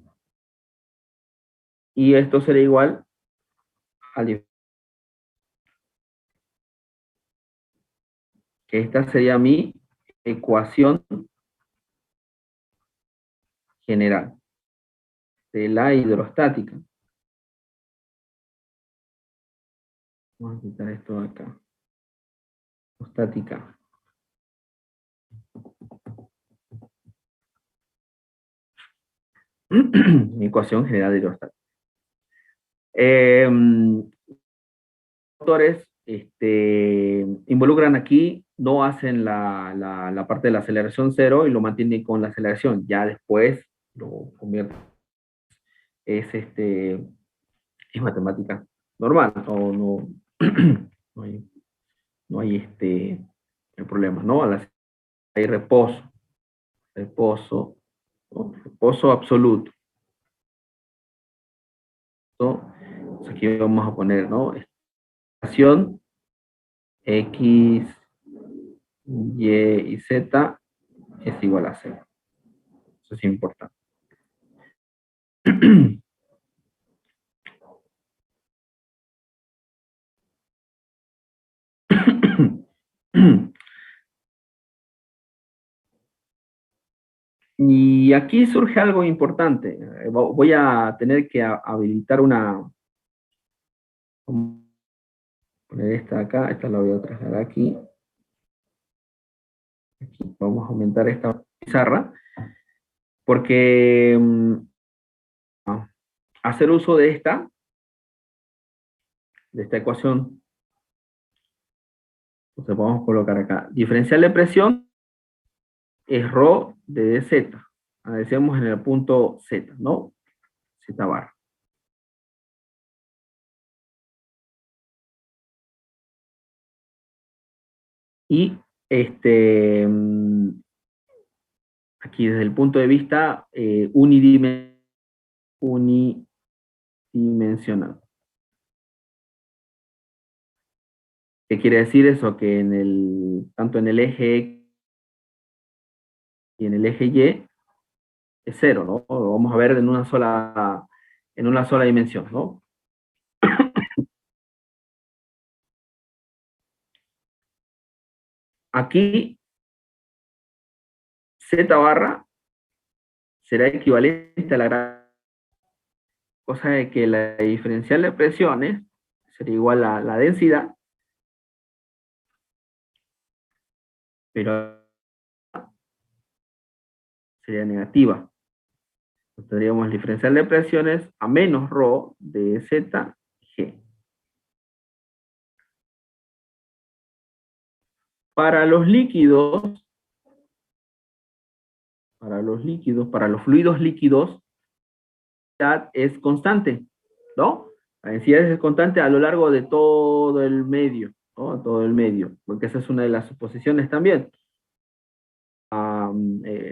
y esto será igual a que esta sería mi ecuación general de la hidrostática. Vamos a quitar esto de acá. Hidrostática. Mi ecuación general de hidrostática. Autores involucran aquí, no hacen la parte de la aceleración cero y lo mantienen con la aceleración. Ya después lo convierten. Es matemática normal, no, no hay, no hay problema, ¿no? Hay reposo, ¿no? Reposo absoluto, ¿no? Entonces aquí vamos a poner, ¿no? Estación X, Y y Z es igual a 0. Eso es importante. Y aquí surge algo importante. Voy a tener que habilitar una... Poner esta acá, esta la voy a trasladar aquí. Aquí vamos a aumentar esta pizarra, porque hacer uso de esta ecuación, entonces vamos a colocar acá, diferencial de presión es ρ de dz, decíamos en el punto z, ¿no? Z barra. Y aquí desde el punto de vista unidimensional. ¿Qué quiere decir eso? Que tanto en el eje X y en el eje Y es cero, ¿no? Lo vamos a ver en una sola dimensión, ¿no? Aquí Z barra será equivalente a la gran, cosa de que la diferencial de presiones sería igual a la densidad, pero sería negativa. Tendríamos el diferencial de presiones a menos rho de Z, G. Para los líquidos, para los fluidos líquidos, la densidad es constante, ¿no? La densidad es constante a lo largo de todo el medio, ¿no? Todo el medio, porque esa es una de las suposiciones también.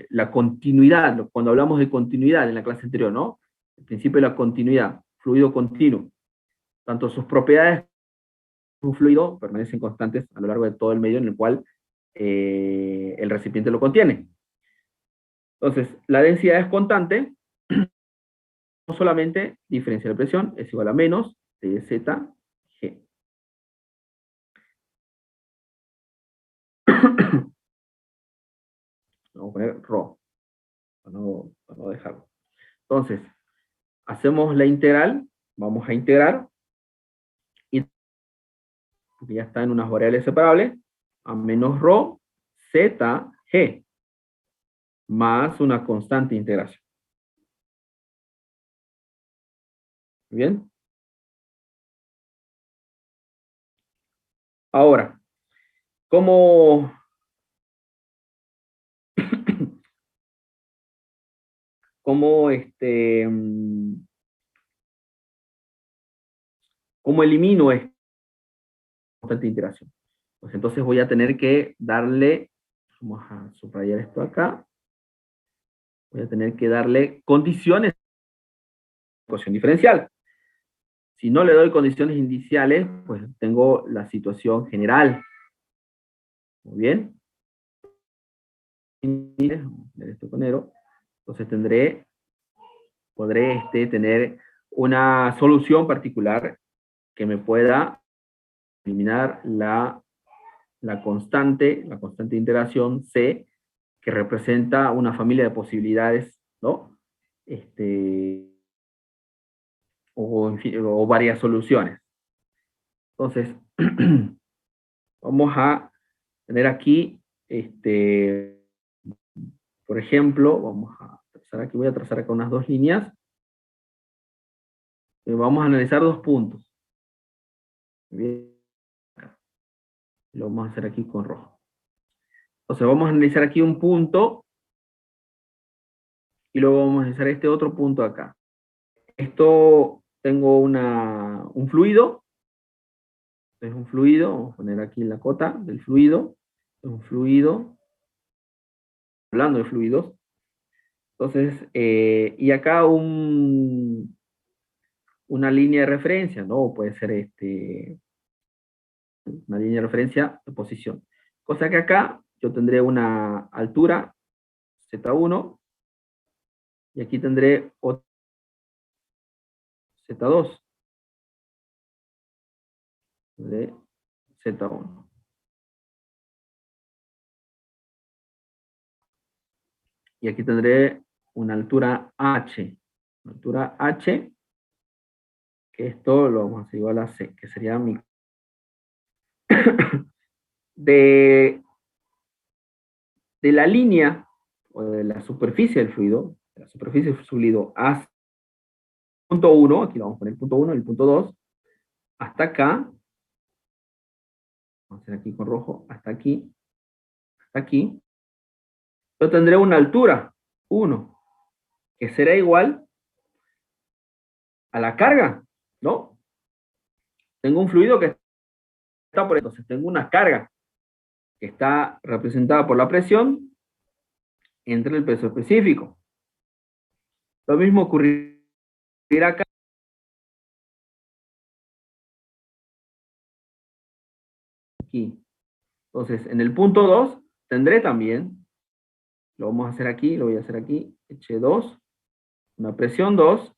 La continuidad, cuando hablamos de continuidad en la clase anterior, ¿no? El principio de la continuidad, fluido continuo. Tanto sus propiedades como un fluido permanecen constantes a lo largo de todo el medio en el cual el recipiente lo contiene. Entonces, la densidad es constante, no solamente diferencial de presión es igual a menos dZg. Vamos a poner ρ, para no dejarlo. Entonces, hacemos la integral, vamos a integrar, y porque ya está en unas variables separables, a menos ρ, z, g, más una constante integración. ¿Bien? Ahora, ¿cómo, cómo, cómo elimino esta constante integración? Pues entonces voy a tener que darle, vamos a subrayar esto acá, voy a tener que darle condiciones de ecuación diferencial. Si no le doy condiciones iniciales, pues tengo la situación general. Muy bien. Vamos a poner esto con negro. Entonces podré tener una solución particular que me pueda eliminar la constante de integración C, que representa una familia de posibilidades, ¿no? O varias soluciones. Entonces, vamos a tener aquí, por ejemplo, vamos a trazar aquí, voy a trazar acá unas dos líneas. Vamos a analizar dos puntos. Bien. Lo vamos a hacer aquí con rojo. Entonces vamos a analizar aquí un punto y luego vamos a analizar este otro punto acá. Esto, tengo un fluido. Es un fluido, vamos a poner aquí la cota del fluido. Es un fluido. Hablando de fluidos. Entonces, y acá una línea de referencia, ¿no? Puede ser una línea de referencia de posición. Cosa que acá yo tendré una altura Z1 y aquí tendré otra Z2. De Z1. Y aquí tendré una altura H. Una altura H, que esto lo vamos a hacer igual a C, que sería mi... de la línea, o de la superficie del fluido, de la superficie del fluido hasta el punto 1, aquí lo vamos a poner el punto 1, el punto 2, hasta acá, vamos a hacer aquí con rojo, hasta aquí, yo tendré una altura, 1, que será igual a la carga, ¿no? Tengo un fluido que está por entonces, tengo una carga que está representada por la presión entre el peso específico. Lo mismo ocurrirá acá. Aquí. Entonces, en el punto 2 tendré también, lo vamos a hacer aquí, lo voy a hacer aquí, H2, una presión 2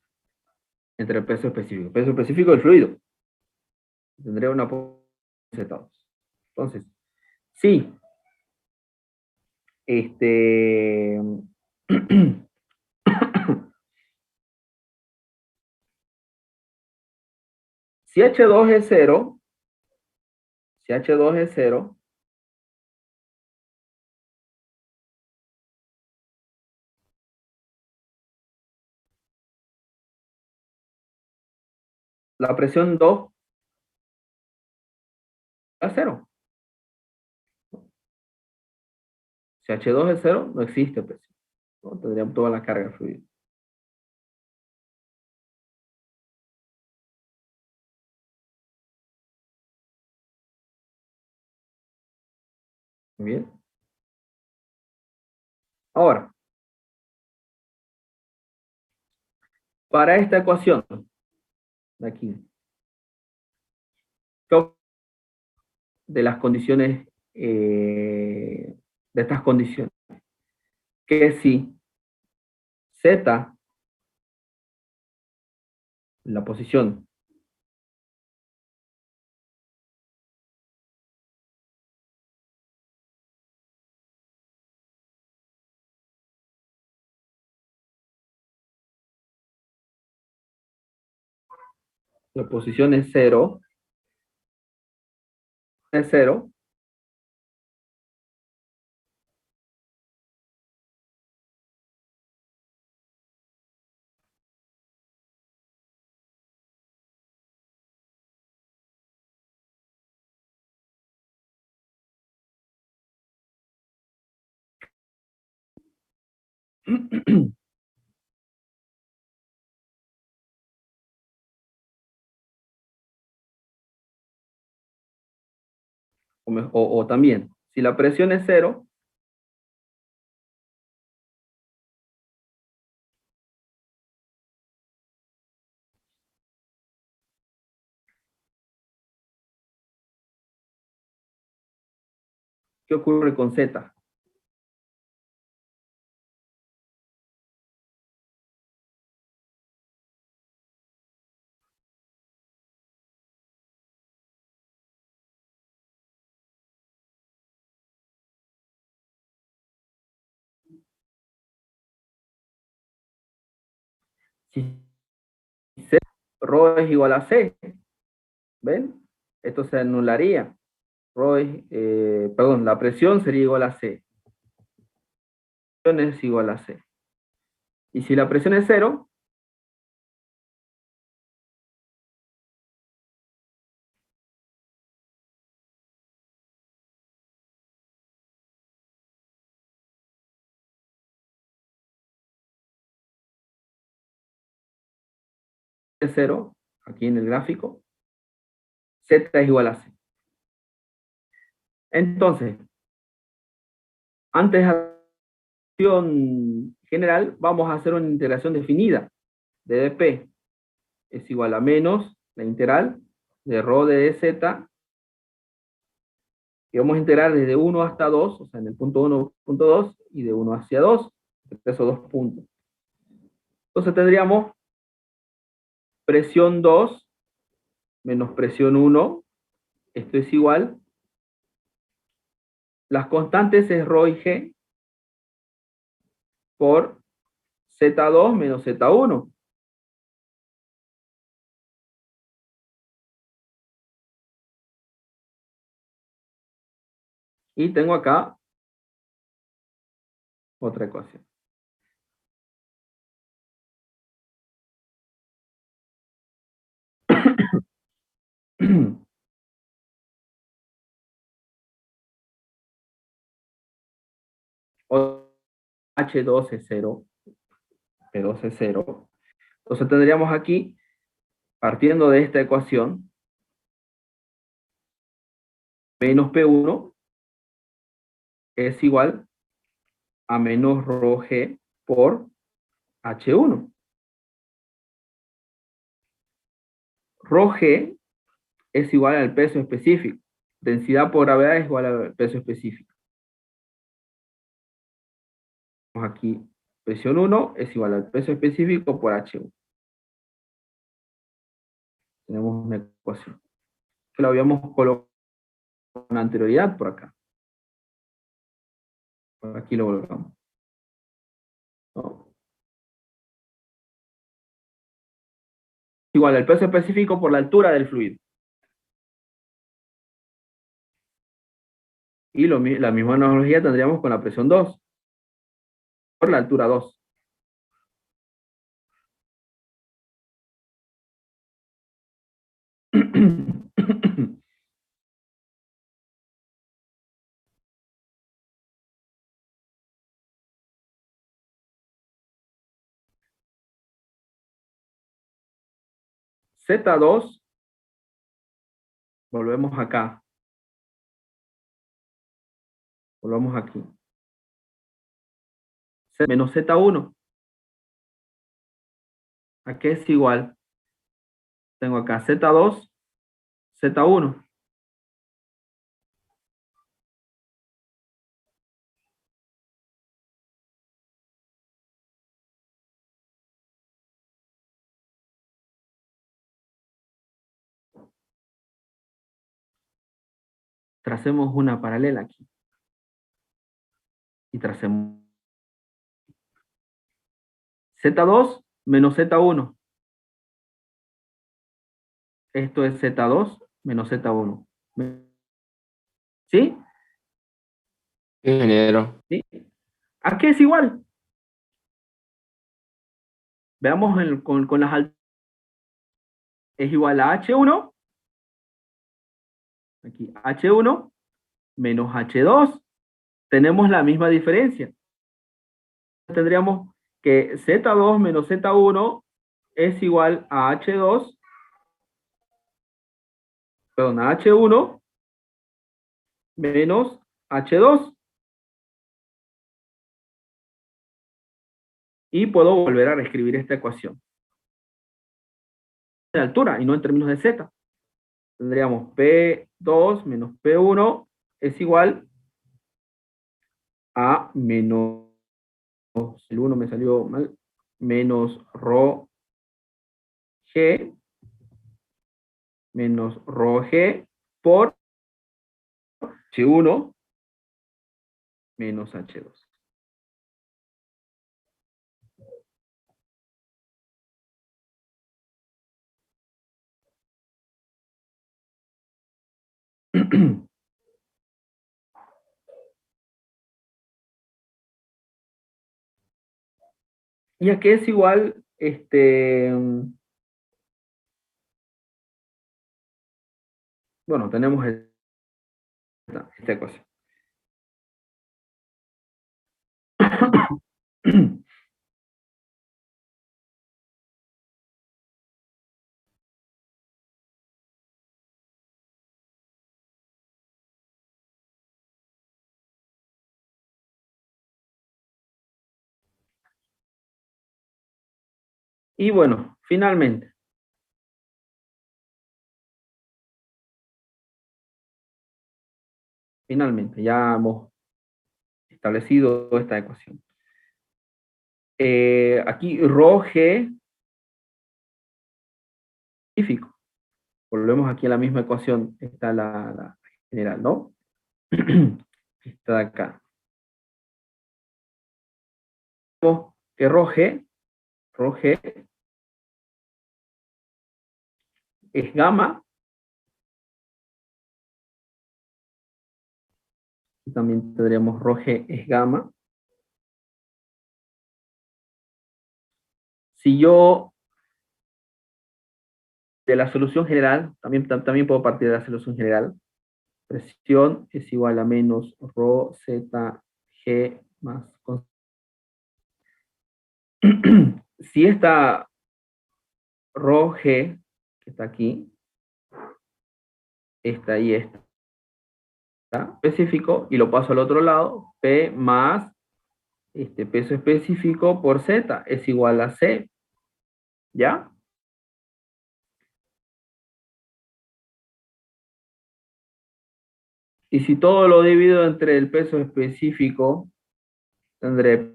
entre el peso específico del fluido. Tendré una Z2. Entonces, sí, si H2 es 0, si H2 es 0, la presión 2 a 0. Si H2 es 0, no existe presión, ¿no? Tendríamos toda la carga fluida. Muy bien. Ahora, para esta ecuación de aquí, de las condiciones, de estas condiciones, que si Z, la posición es 0, es 0, o también, si la presión es 0, ¿qué ocurre con Z? Si Z, ρ es igual a C, ¿ven? Esto se anularía. La presión sería igual a C. La presión es igual a C. Y si la presión es 0, es 0, aquí en el gráfico, Z es igual a C. Entonces, antes de la integración general, vamos a hacer una integración definida de dp es igual a menos la integral de ρ de z, que vamos a integrar desde 1 hasta 2, o sea, en el punto 1, punto 2, y de 1 hacia 2, esos dos puntos. Entonces tendríamos presión 2 menos presión 1, esto es igual, las constantes es ρ y g, por Z2 menos Z1. Y tengo acá otra ecuación. H2 es 0, P2 es 0. Entonces tendríamos aquí, partiendo de esta ecuación, menos P1 es igual a menos ρg por H1. Ρg es igual al peso específico. Densidad por gravedad es igual al peso específico. Aquí, presión 1 es igual al peso específico por H1. Tenemos una ecuación que la habíamos colocado con anterioridad por acá. Por aquí lo colocamos, ¿no? Igual el peso específico por la altura del fluido. Y la misma analogía tendríamos con la presión 2, por la altura 2. Z2, volvemos acá. Volvamos aquí. Menos Z1. ¿A qué es igual? Tengo acá Z2, Z1. Tracemos una paralela aquí. Y tracemos Z2 menos Z1. Esto es Z2 menos Z1. ¿Sí? Sí, ingeniero. ¿Sí? ¿A qué es igual? Veamos con las alturas. Es igual a H1. Aquí, H1 menos H2. Tenemos la misma diferencia. Tendríamos que Z2 menos Z1 es igual a H2, perdón, a H1 menos H2. Y puedo volver a reescribir esta ecuación de altura y no en términos de Z. Tendríamos P2 menos P1 es igual a menos, el 1 me salió mal, menos rho G menos rho G por H1 menos H2. Y aquí es igual, bueno, tenemos esta ecuación. Y bueno, finalmente, ya hemos establecido esta ecuación. Aquí rho G específico. Volvemos aquí a la misma ecuación, está la general, ¿no? Está acá. Que rho G es gamma. Y también tendríamos rho G es gamma. Si yo de la solución general, también puedo partir de la solución general. Presión es igual a menos rho Z G más. Si esta rho G, que está aquí, esta y esta, específico, y lo paso al otro lado, P más peso específico por Z es igual a C, ¿ya? Y si todo lo divido entre el peso específico, tendré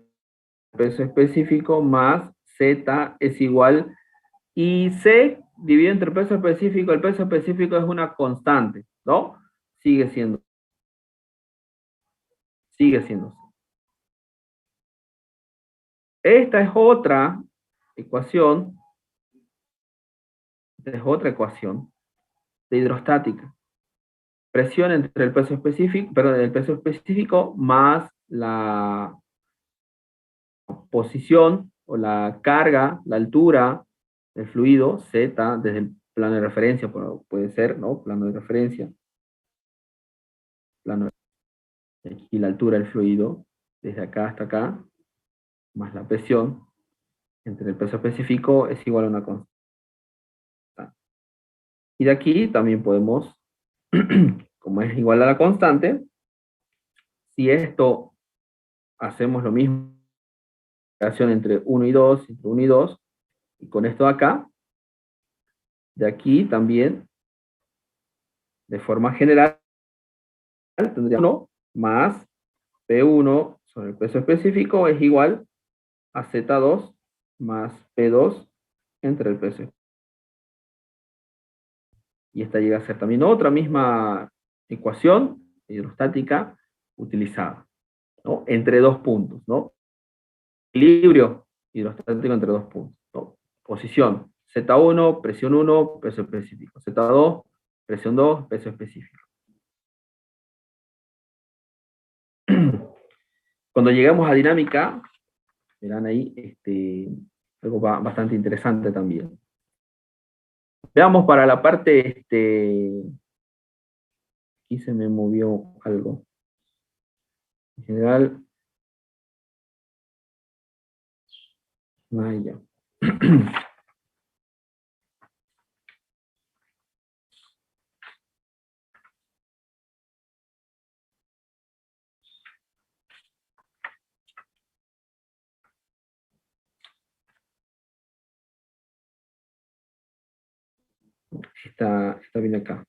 peso específico más Z es igual, y C dividido entre el peso específico es una constante, ¿no? Sigue siendo. Esta es otra ecuación, de hidrostática. Presión entre el peso específico más la posición o la carga, la altura del fluido, Z, desde el plano de referencia, puede ser, ¿no? Plano de referencia. Y la altura del fluido, desde acá hasta acá, más la presión entre el peso específico es igual a una constante. Y de aquí también podemos, como es igual a la constante, si esto hacemos lo mismo, relación entre 1 y 2, entre 1 y 2, y con esto de acá, de aquí también, de forma general, tendríamos 1 más P1 sobre el peso específico es igual a Z2 más P2 entre el peso. Y esta llega a ser también otra misma ecuación hidrostática utilizada, ¿no? Entre dos puntos, ¿no? Equilibrio hidrostático entre dos puntos, ¿no? Posición, Z1, presión 1, peso específico. Z2, presión 2, peso específico. Cuando llegamos a dinámica, verán ahí algo bastante interesante también. Veamos para la parte, aquí se me movió algo. En general, ya. Está bien acá.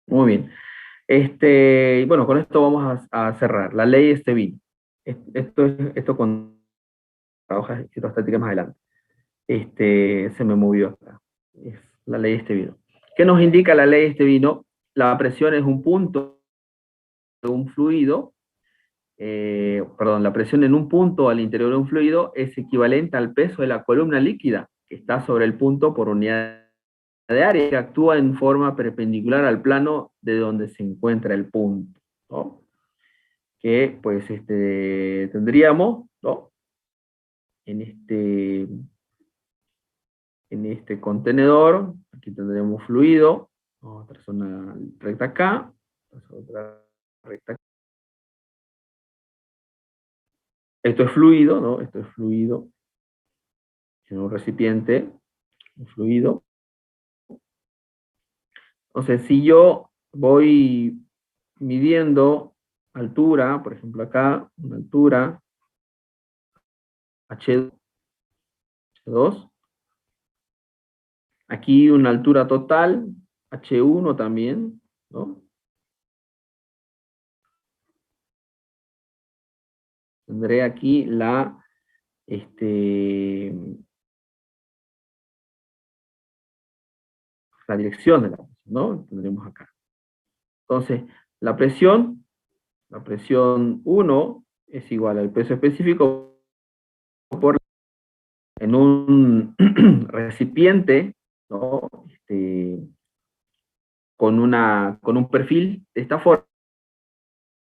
Muy bien. Bueno, con esto vamos a cerrar. La ley Estevin. Esto con hojas hidrostáticas más adelante. Se me movió acá. Es la ley Estevino. ¿Qué nos indica la ley Estevino? La presión es un punto de un fluido, perdón, la presión en un punto al interior de un fluido es equivalente al peso de la columna líquida que está sobre el punto por unidad de área, que actúa en forma perpendicular al plano de donde se encuentra el punto, ¿no? Que pues tendríamos, ¿no? En este contenedor, aquí tendremos fluido, otra zona recta acá, otra recta acá. Esto es fluido, ¿no? Esto es fluido en un recipiente, un fluido. Entonces, si yo voy midiendo altura, por ejemplo acá, una altura H2, aquí una altura total, H1 también, ¿no? Tendré aquí la dirección de la presión, ¿no? Tendremos acá. Entonces, la presión 1 es igual al peso específico por en un recipiente, ¿no? Con un perfil de esta forma,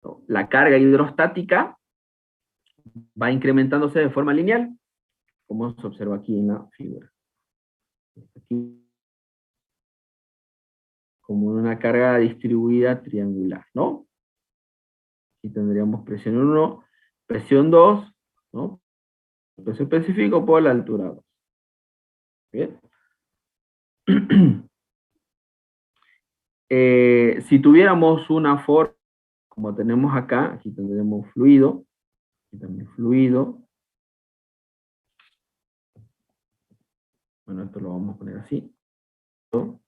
¿no? La carga hidrostática va incrementándose de forma lineal, como se observa aquí en la figura. Aquí, como una carga distribuida triangular, ¿no? Aquí tendríamos presión 1, presión 2, ¿no? Peso específico por la altura 2. Bien. Si tuviéramos una forma, como tenemos acá, aquí tendremos fluido, aquí también fluido. Bueno, esto lo vamos a poner así, ¿no?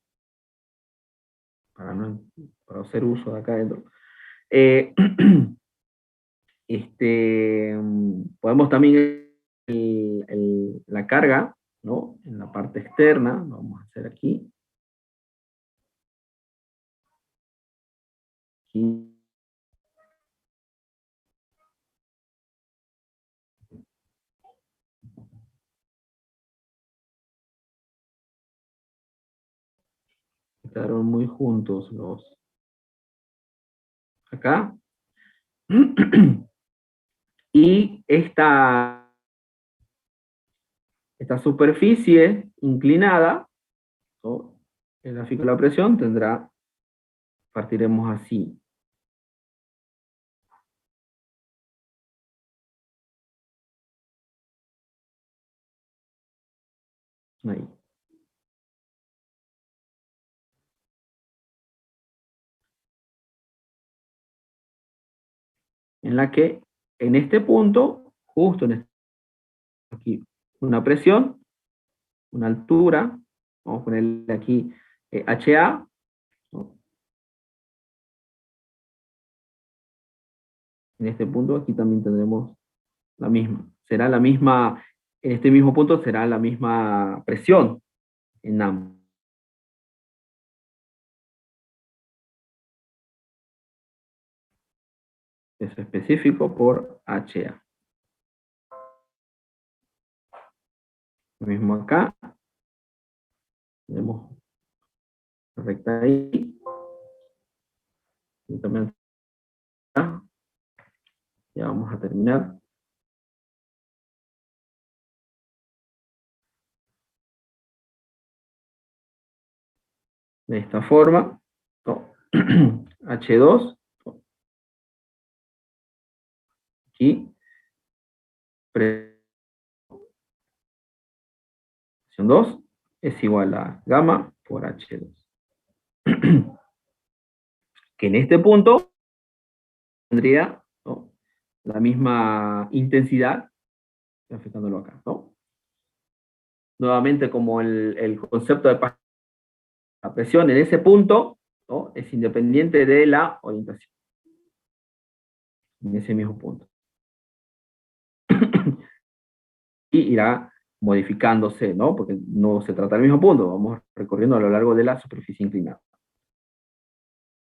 Para hacer uso de acá adentro. Podemos también la carga, ¿no? En la parte externa, vamos a hacer aquí. Aquí. Quedaron muy juntos los. Acá. Y esta superficie inclinada, ¿no? El gráfico de la presión partiremos así. Ahí. En la que, en este punto, justo en aquí, una presión, una altura, vamos a ponerle aquí HA, ¿no? En este punto aquí también tendremos la misma, será la misma, en este mismo punto será la misma presión en ambos. Peso específico por HA. Lo mismo acá, tenemos la recta ahí, y también acá. Ya vamos a terminar. De esta forma, ¿no? H2, aquí, presión 2 es igual a gamma por H2. Que en este punto tendría, ¿no?, la misma intensidad, afectándolo acá, ¿no? Nuevamente, como el concepto de la presión en ese punto, ¿no?, es independiente de la orientación. En ese mismo punto. Y irá modificándose, ¿no? Porque no se trata del mismo punto, vamos recorriendo a lo largo de la superficie inclinada.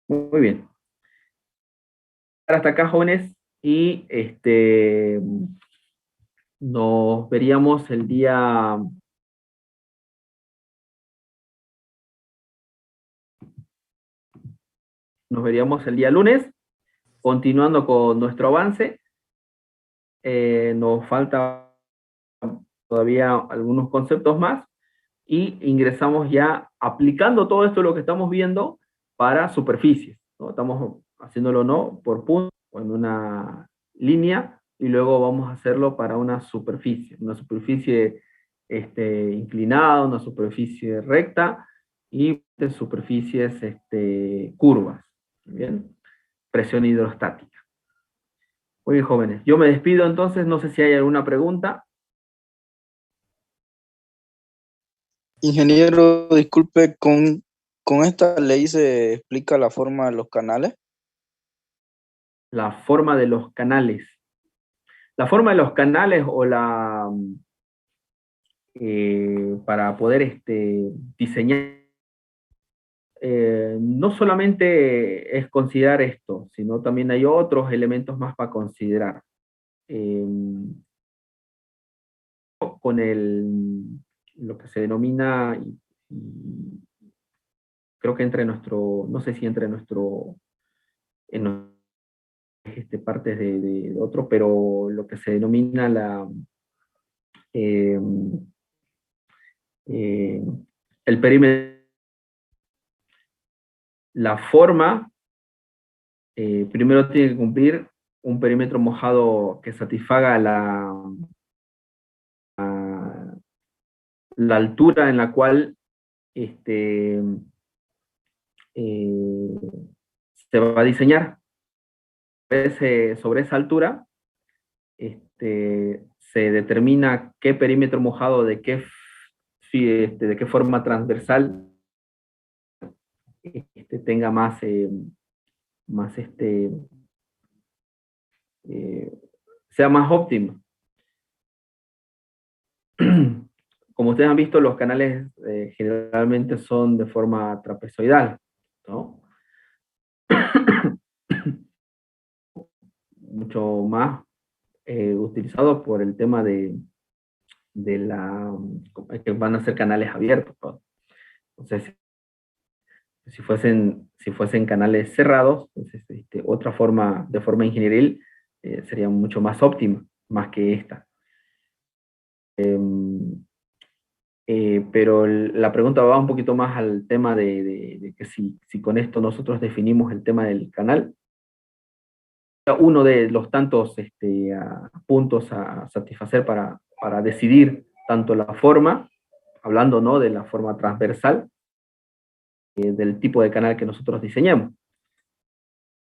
Muy bien. Hasta acá, jóvenes, y nos veríamos el día... Nos veríamos el día lunes, continuando con nuestro avance. Nos falta todavía algunos conceptos más, y ingresamos ya aplicando todo esto, lo que estamos viendo, para superficies, ¿no? Estamos haciéndolo, ¿no?, por punto o en una línea, y luego vamos a hacerlo para una superficie inclinada, una superficie recta, y superficies curvas. ¿Bien? Presión hidrostática. Muy bien, jóvenes. Yo me despido entonces, no sé si hay alguna pregunta. Ingeniero, disculpe, con esta ley se explica la forma de los canales. La forma de los canales. La forma de los canales o para poder diseñar, no solamente es considerar esto, sino también hay otros elementos más para considerar. Con lo que se denomina, creo que entre nuestro, no sé si entre nuestro, en partes de otro, pero lo que se denomina el perímetro, la forma, primero tiene que cumplir un perímetro mojado que satisfaga la altura en la cual se va a diseñar. Sobre esa altura se determina qué perímetro mojado de qué forma transversal tenga más sea más óptimo. Como ustedes han visto, los canales generalmente son de forma trapezoidal, ¿no? Mucho más utilizado por el tema de que van a ser canales abiertos, ¿no? Entonces, si fuesen canales cerrados, entonces, otra forma, de forma ingenieril, sería mucho más óptima, más que esta. pero la pregunta va un poquito más al tema de que si con esto nosotros definimos el tema del canal, uno de los tantos puntos a satisfacer para decidir tanto la forma, hablando, ¿no?, de la forma transversal, del tipo de canal que nosotros diseñamos.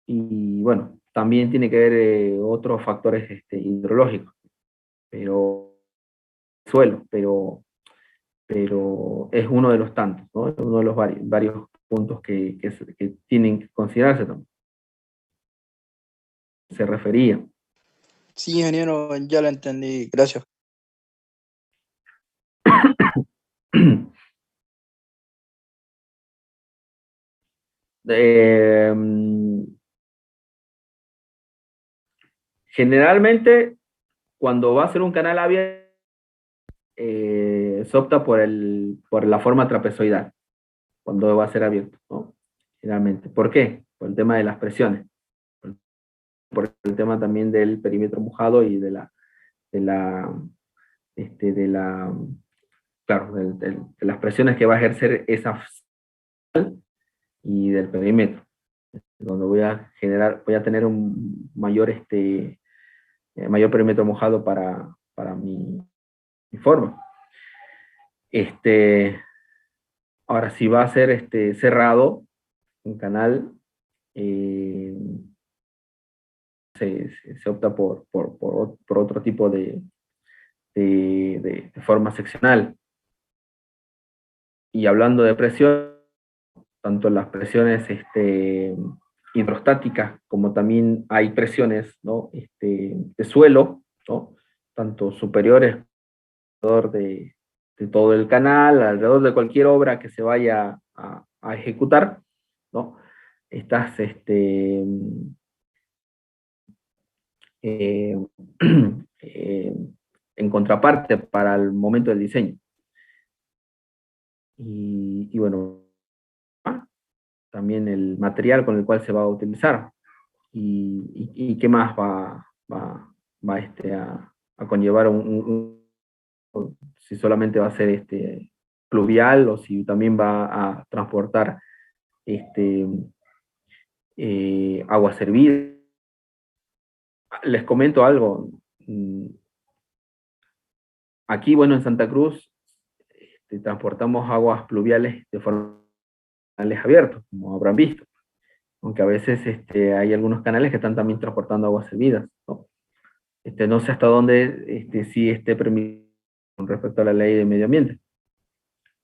Y bueno, también tiene que ver otros factores hidrológicos, pero suelo, pero es uno de los tantos, ¿no? Es uno de los varios puntos que tienen que considerarse también. Se refería. Sí, ingeniero, ya lo entendí. Gracias. Generalmente, cuando va a ser un canal abierto, se opta por la forma trapezoidal, cuando va a ser abierto, ¿no? Generalmente. ¿Por qué? Por el tema de las presiones, por el tema también del perímetro mojado y de las presiones que va a ejercer esa y del perímetro, donde voy a tener un mayor, mayor perímetro mojado para mi forma. Ahora, si va a ser cerrado, un canal, se opta por otro tipo de forma seccional. Y hablando de presión, tanto las presiones hidrostáticas como también hay presiones, ¿no?, de suelo, ¿no?, tanto superiores alrededor de todo el canal, alrededor de cualquier obra que se vaya a ejecutar, ¿no? Estas en contraparte para el momento del diseño. Y bueno, también el material con el cual se va a utilizar y qué más va a conllevar si solamente va a ser pluvial o si también va a transportar agua servida. Les comento algo. Aquí, bueno, en Santa Cruz transportamos aguas pluviales de forma canales abiertos, como habrán visto, aunque a veces hay algunos canales que están también transportando aguas servidas, ¿no? No sé hasta dónde sí esté permitido con respecto a la ley de medio ambiente.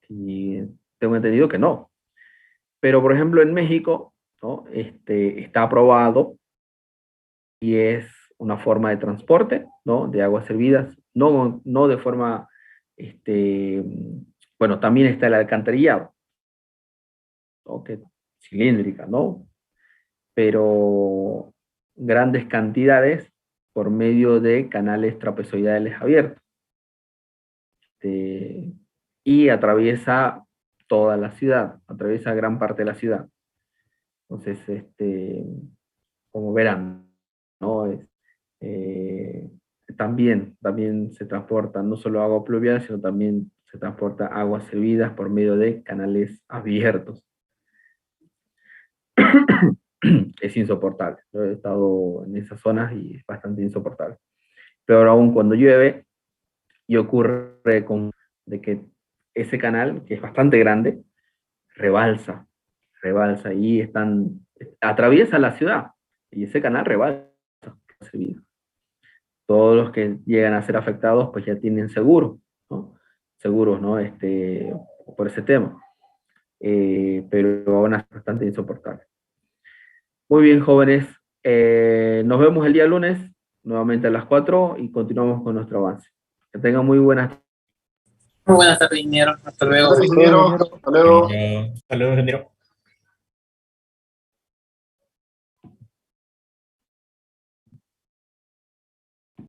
Y tengo entendido que no. Pero, por ejemplo, en México, ¿no?, está aprobado y es una forma de transporte, ¿no?, de aguas servidas, no de forma, bueno, también está el alcantarillado, ¿no?, que cilíndrica, ¿no?, pero grandes cantidades por medio de canales trapezoidales abiertos. Y atraviesa toda la ciudad, atraviesa gran parte de la ciudad. Entonces, como verán, ¿no?, también se transporta no solo agua pluvial, sino también se transporta aguas servidas por medio de canales abiertos. Es insoportable. Yo he estado en esas zonas y es bastante insoportable. Pero aún cuando llueve, y ocurre de que ese canal, que es bastante grande, rebalsa y atraviesa la ciudad, y ese canal rebalsa. Todos los que llegan a ser afectados, pues ya tienen seguro, ¿no? Seguros, ¿no?, por ese tema. Pero aún es bastante insoportable. Muy bien, jóvenes. Nos vemos el día lunes, nuevamente a las 4, y continuamos con nuestro avance. Que tengan muy buenas. Muy buenas tardes, ingeniero. Hasta luego. Ingeniero, hasta luego. Hasta luego, ingeniero.